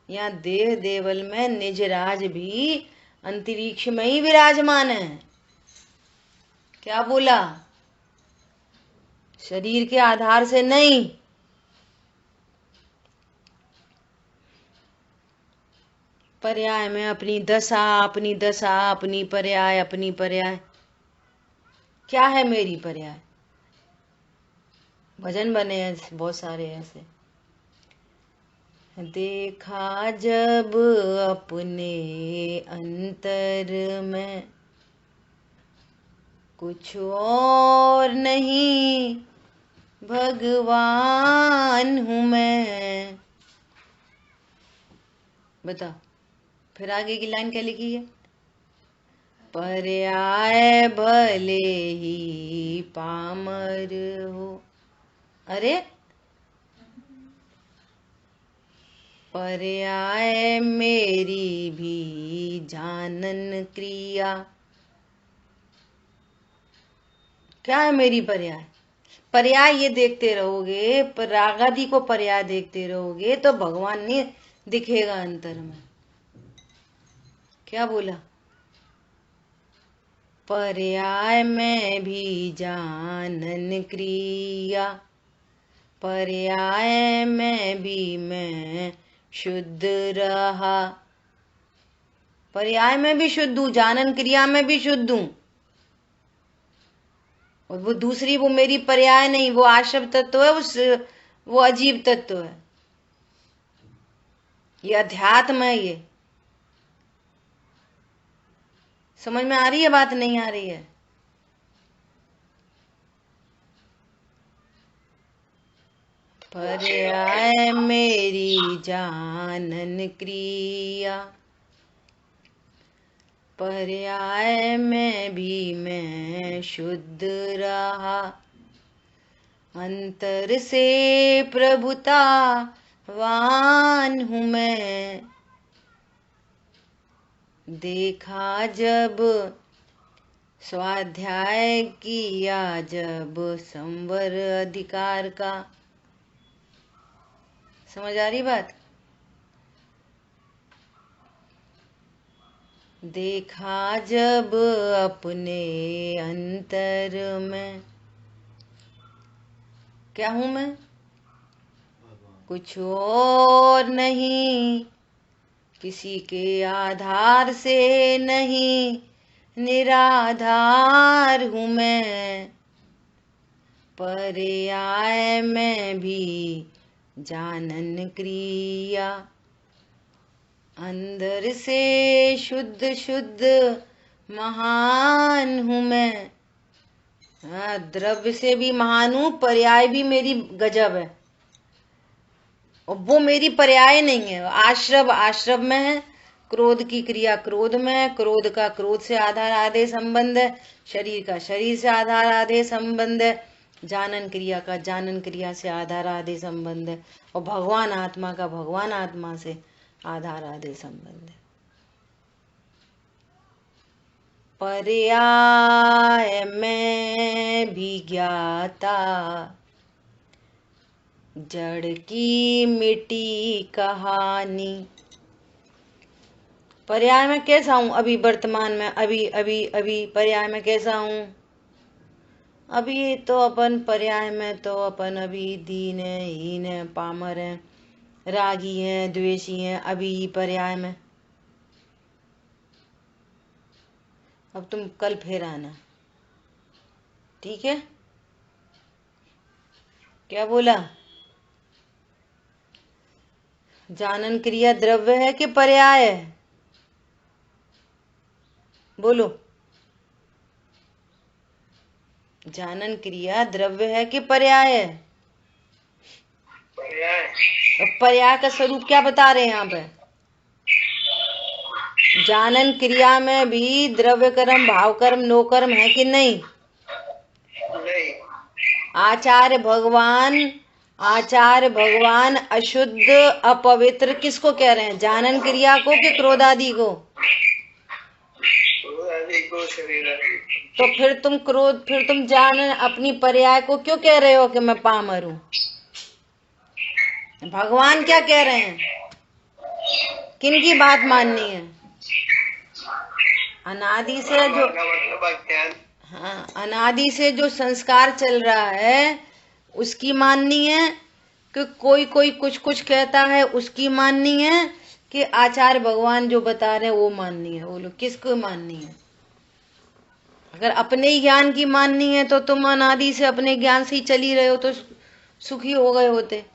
यहाँ देह देवल में निज राज भी अंतरिक्ष में ही विराजमान है। क्या बोला? शरीर के आधार से नहीं। पर्याय में अपनी दशा, अपनी दशा, अपनी पर्याय, अपनी पर्याय। क्या है मेरी पर्याय? भजन बने हैं बहुत सारे ऐसे। देखा जब अपने अंतर में कुछ और नहीं, भगवान हूं मैं। बताओ फिर आगे की लाइन क्या लिखी है? पर्याय भले ही पामर हो, अरे पर्याय मेरी भी जानन क्रिया। क्या है मेरी पर्याय? पर्याय ये देखते रहोगे, पर रागादि को पर्याय देखते रहोगे तो भगवान नहीं दिखेगा अंतर में। क्या बोला? पर्याय में भी जानन क्रिया, पर्याय में भी मैं शुद्ध रहा। पर्याय में भी शुद्ध हूं, जानन क्रिया में भी शुद्ध हूं। और वो दूसरी, वो मेरी पर्याय नहीं, वो आश्रम तत्व है, वो अजीब तत्व है, ये अध्यात्म है। ये समझ में आ रही है बात? नहीं आ रही है? पर्याय मेरी जानन क्रिया, पर्याय में भी मैं शुद्ध रहा। अंतर से प्रभुता वान हूँ मैं। देखा जब स्वाध्याय किया जब संवर अधिकार का। समझ आ रही बात? देखा जब अपने अंतर में, क्या हूं मैं? कुछ और नहीं, किसी के आधार से नहीं, निराधार हूं मैं। पर्याय में भी जानन क्रिया, अंदर से शुद्ध शुद्ध महान हूं मैं। द्रव्य से भी महान हूं, पर्याय भी मेरी गजब है। और वो मेरी पर्याय नहीं है। आश्रव आश्रव में है, क्रोध की क्रिया क्रोध में है, क्रोध का क्रोध से आधार आधे संबंध है, शरीर का शरीर से आधार आधे संबंध है, जानन क्रिया का जानन क्रिया से आधार आधे संबंध है, और भगवान आत्मा का भगवान आत्मा से आधार आधे संबंध है। पर्याय में भी ज्ञाता, जड़ की मिटी कहानी। पर्याय में कैसा हूं? अभी वर्तमान में, अभी अभी अभी पर्याय में कैसा हूं? अभी तो अपन पर्याय में तो अपन अभी दीन है, हीन है, पामर है, रागी है, द्वेषी है, अभी पर्याय में। अब तुम कल फिर आना, ठीक है? क्या बोला? जानन क्रिया द्रव्य है कि पर्याय है? बोलो। जानन क्रिया द्रव्य है कि पर्याय है? पर्याय। पर्याय का स्वरूप क्या बता रहे हैं यहाँ पे? जानन क्रिया में भी द्रव्य कर्म भाव कर्म नो कर्म है कि नहीं? नहीं। आचार्य भगवान अशुद्ध अपवित्र किसको कह रहे हैं? जानन क्रिया को कि क्रोध आदि को? तो फिर तुम जानन अपनी पर्याय को क्यों कह रहे हो कि मैं पामर हूं? भगवान क्या कह रहे हैं? किनकी बात माननी है? अनादि से जो अनादि से जो संस्कार चल रहा है उसकी माननी है कि कोई कोई कुछ कुछ कहता है उसकी माननी है कि आचार्य भगवान जो बता रहे हैं वो माननी है? बोलो किसको माननी है? अगर अपने ही ज्ञान की माननी है तो तुम अनादि से अपने ज्ञान से ही चली रहे हो तो सुखी हो गए होते।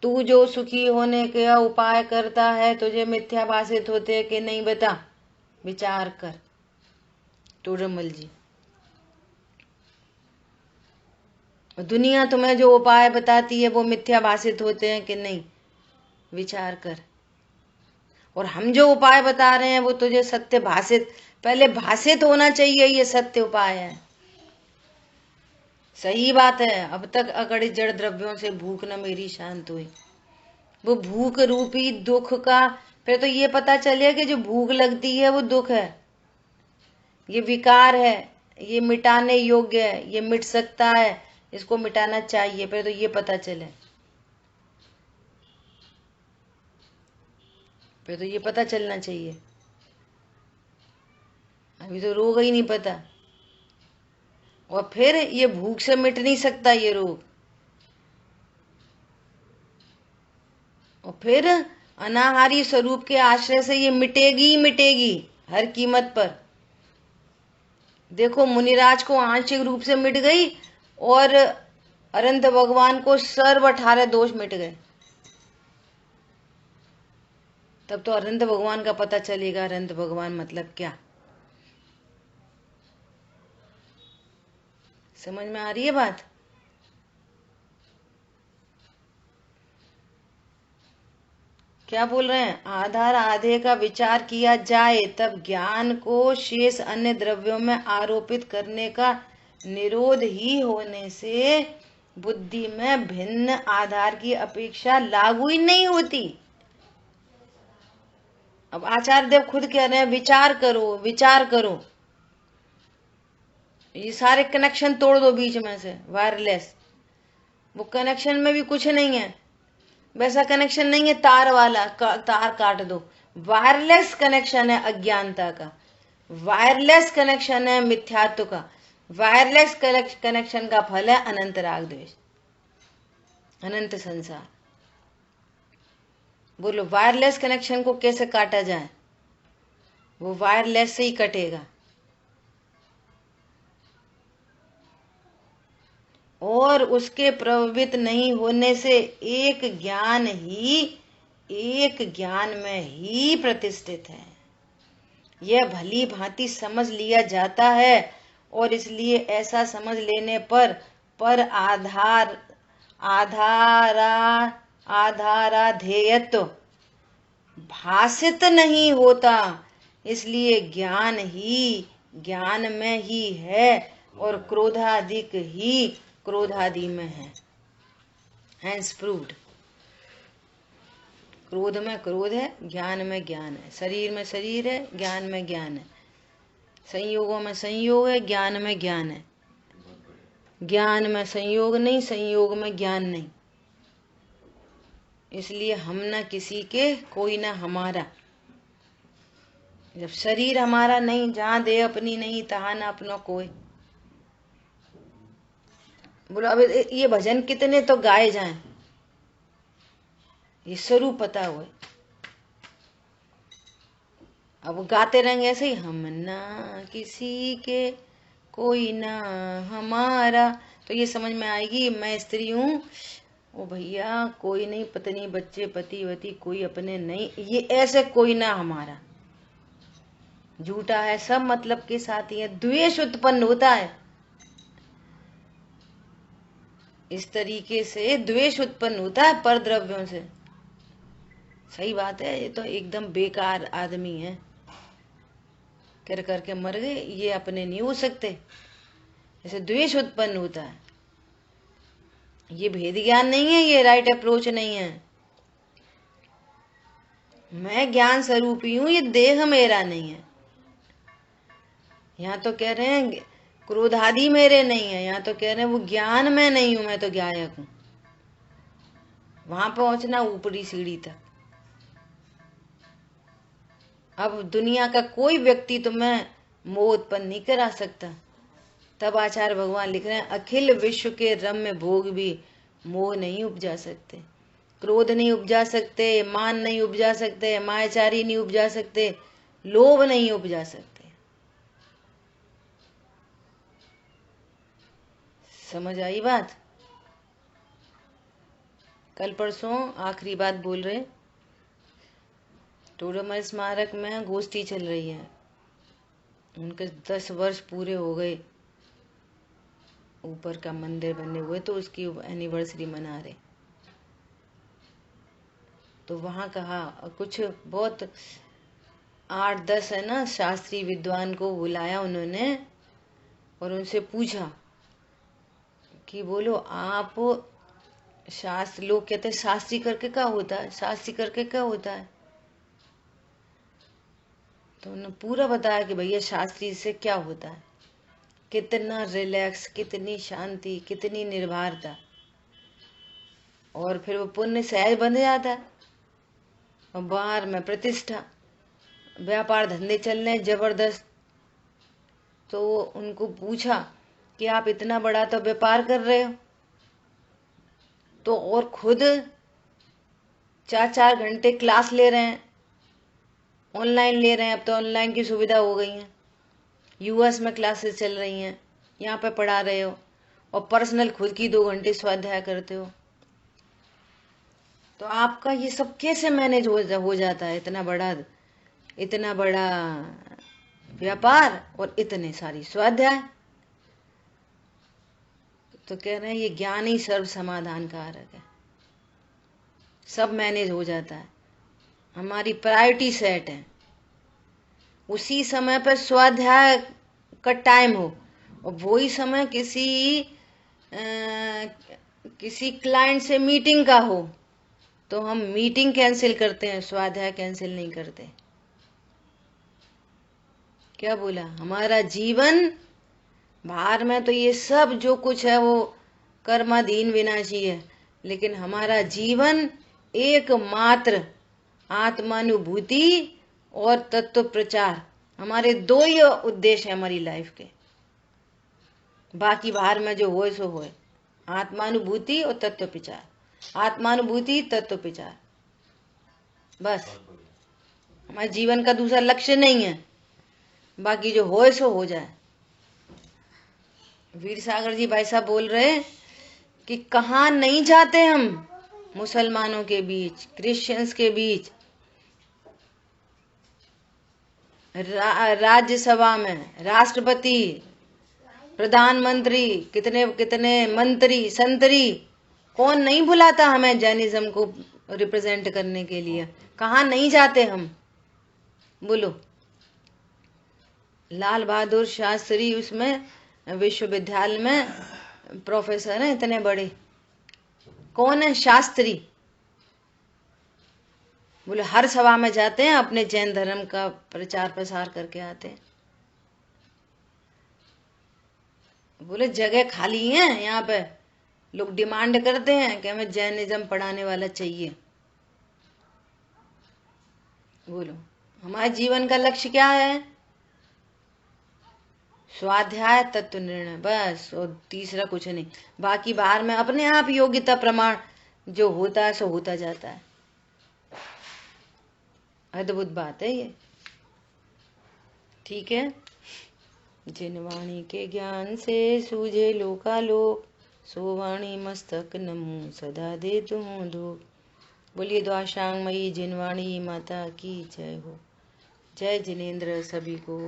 तू जो सुखी होने का उपाय करता है तुझे मिथ्या भाषित होते कि नहीं? बता, विचार कर टोडरमल जी। दुनिया तुम्हें जो उपाय बताती है वो मिथ्या भाषित होते हैं कि नहीं? विचार कर। और हम जो उपाय बता रहे हैं वो तुझे सत्य भाषित, पहले भाषित होना चाहिए ये सत्य उपाय है। सही बात है। अब तक अगड़े जड़ द्रव्यों से भूख न मेरी शांत हुई। वो भूख रूपी दुख का फिर तो ये पता चले कि जो भूख लगती है वो दुख है, ये विकार है, ये मिटाने योग्य है, ये मिट सकता है, इसको मिटाना चाहिए। फिर तो ये पता चले, फिर तो ये पता चलना चाहिए। अभी तो रोग ही नहीं पता, और फिर ये भूख से मिट नहीं सकता ये रोग। और फिर अनाहारी स्वरूप के आश्रय से ये मिटेगी ही मिटेगी हर कीमत पर। देखो मुनिराज को आंशिक रूप से मिट गई और अनंत भगवान को सर्व 18 दोष मिट गए। तब तो अनंत भगवान का पता चलेगा अनंत भगवान मतलब क्या। समझ में आ रही है बात? क्या बोल रहे हैं? आधार आधे का विचार किया जाए तब ज्ञान को शेष अन्य द्रव्यों में आरोपित करने का निरोध ही होने से बुद्धि में भिन्न आधार की अपेक्षा लागू ही नहीं होती। अब आचार्य देव खुद कह रहे हैं विचार करो विचार करो, ये सारे कनेक्शन तोड़ दो बीच में से वायरलेस, वो कनेक्शन में भी कुछ नहीं है, वैसा कनेक्शन नहीं है तार वाला, तार काट दो। वायरलेस कनेक्शन है अज्ञानता का, वायरलेस कनेक्शन है मिथ्यात्व का, वायरलेस कनेक्शन का फल है अनंत राग द्वेष, अनंत संसार। बोलो वायरलेस कनेक्शन को कैसे काटा जाए? वो वायरलेस से ही कटेगा। और उसके प्रभावित नहीं होने से एक ज्ञान में ही प्रतिष्ठित है। यह भली भांति समझ लिया जाता है और इसलिए ऐसा समझ लेने पर आधाराधेयत्व भाषित नहीं होता, इसलिए ज्ञान ही ज्ञान में ही है और क्रोधाधिक ही क्रोधादि में है। Hence proved. क्रोध में क्रोध है, ज्ञान में ज्ञान है, शरीर में शरीर है, ज्ञान में ज्ञान है, संयोगों में संयोग है, ज्ञान में ज्ञान है, ज्ञान में संयोग नहीं, संयोग में ज्ञान नहीं। इसलिए हम न किसी के, कोई न हमारा। जब शरीर हमारा नहीं, जहाँ देह अपनी नहीं, तहाँ न अपना कोई। बोलो अब ये भजन कितने तो गाए जाएं, ये स्वरूप पता हुए, अब गाते रहेंगे ऐसे ही, हम ना किसी के, कोई ना हमारा, तो ये समझ में आएगी मैं स्त्री हूँ, ओ भैया कोई नहीं, पत्नी बच्चे पति वती कोई अपने नहीं, ये ऐसे कोई ना हमारा। झूठा है, सब मतलब के साथ ही है, द्वेष उत्पन्न होता है। इस तरीके से द्वेष उत्पन्न होता है पर द्रव्यों से। सही बात है, ये तो एकदम बेकार आदमी है, कर करके मर गए, ये अपने नहीं हो सकते, ऐसे द्वेष उत्पन्न होता है। ये भेद ज्ञान नहीं है, ये राइट अप्रोच नहीं है। मैं ज्ञान स्वरूपी हूं, ये देह मेरा नहीं है। यहाँ तो कह रहे हैं क्रोधादि मेरे नहीं है, यहाँ तो कह रहे हैं वो ज्ञान में नहीं हूं, मैं तो ज्ञायक हूं। वहां पहुंचना ऊपरी सीढ़ी तक। अब दुनिया का कोई व्यक्ति तुम्हें मोह उत्पन्न नहीं करा सकता। तब आचार्य भगवान लिख रहे हैं अखिल विश्व के रम्य भोग भी मोह नहीं उपजा सकते, क्रोध नहीं उपजा सकते, मान नहीं उपजा सकते, मायाचारी नहीं उपजा सकते, लोभ नहीं उपजा सकते। समझ आई बात? कल परसों आखिरी बात बोल रहे, टोडरमल स्मारक में गोष्ठी चल रही है, उनके 10 वर्ष पूरे हो गए, ऊपर का मंदिर बने हुए, तो उसकी एनिवर्सरी मना रहे। तो वहां कहा कुछ बहुत 8-10 है ना शास्त्रीय विद्वान को बुलाया उन्होंने और उनसे पूछा कि बोलो आप शास्त्र, लोग कहते हैं शास्त्री करके क्या होता है, शास्त्री करके क्या होता है, तो उन्होंने पूरा बताया कि भैया शास्त्री से क्या होता है, कितना रिलैक्स, कितनी शांति, कितनी निर्भरता, और फिर वो पुण्य सहज बन जाता है, और बाहर में प्रतिष्ठा, व्यापार धंधे चल रहे जबरदस्त। तो उनको पूछा कि आप इतना बड़ा तो व्यापार कर रहे हो, तो और खुद 4-4 घंटे क्लास ले रहे हैं, ऑनलाइन ले रहे हैं, अब तो ऑनलाइन की सुविधा हो गई है, यूएस में क्लासेस चल रही हैं, यहाँ पे पढ़ा रहे हो, और पर्सनल खुद की 2 घंटे स्वाध्याय करते हो, तो आपका ये सब कैसे मैनेज हो जाता है, इतना बड़ा व्यापार और इतने सारी स्वाध्याय। तो कह रहे हैं ये ज्ञान ही सर्व समाधान कारक है, सब मैनेज हो जाता है, हमारी प्रायोरिटी सेट है, उसी समय पर स्वाध्याय का टाइम हो, और वही समय किसी किसी क्लाइंट से मीटिंग का हो तो हम मीटिंग कैंसिल करते हैं, स्वाध्याय कैंसिल नहीं करते। क्या बोला? हमारा जीवन बाहर में तो ये सब जो कुछ है वो कर्माधीन विनाशी है, लेकिन हमारा जीवन एकमात्र आत्मानुभूति और तत्व प्रचार, हमारे दो ही उद्देश्य है हमारी लाइफ के। बाकी बाहर में जो होए सो होए, आत्मानुभूति और तत्व प्रचार, आत्मानुभूति तत्व प्रचार, बस हमारे जीवन का दूसरा लक्ष्य नहीं है। बाकी जो होए सो हो जाए। वीर सागर जी भाई साहब बोल रहे कि कहाँ नहीं जाते हम, मुसलमानों के बीच, क्रिश्चियंस के बीच, राज्यसभा में राष्ट्रपति, प्रधानमंत्री, कितने कितने मंत्री संतरी, कौन नहीं बुलाता हमें जैनिज्म को रिप्रेजेंट करने के लिए। कहाँ नहीं जाते हम, बोलो। लाल बहादुर शास्त्री उसमें विश्वविद्यालय में प्रोफेसर हैं इतने बड़े। कौन है? शास्त्री। बोले हर सभा में जाते हैं, अपने जैन धर्म का प्रचार प्रसार करके आते हैं। बोले जगह खाली है यहाँ पे, लोग डिमांड करते हैं कि हमें जैनिज्म पढ़ाने वाला चाहिए। बोलो हमारे जीवन का लक्ष्य क्या है? स्वाध्याय, तत्व निर्णय, बस। और तीसरा कुछ नहीं। बाकी बाहर में अपने आप योग्यता प्रमाण जो होता है सो होता जाता है। अद्भुत बात है ये। ठीक है। जिन वाणी के ज्ञान से सूझे लोकालोक, सो वाणी मस्तक नमो सदा दे तुम धूप। बोलिए द्वाशांग मई जिनवाणी माता की जय हो। जय जिनेन्द्र सभी को।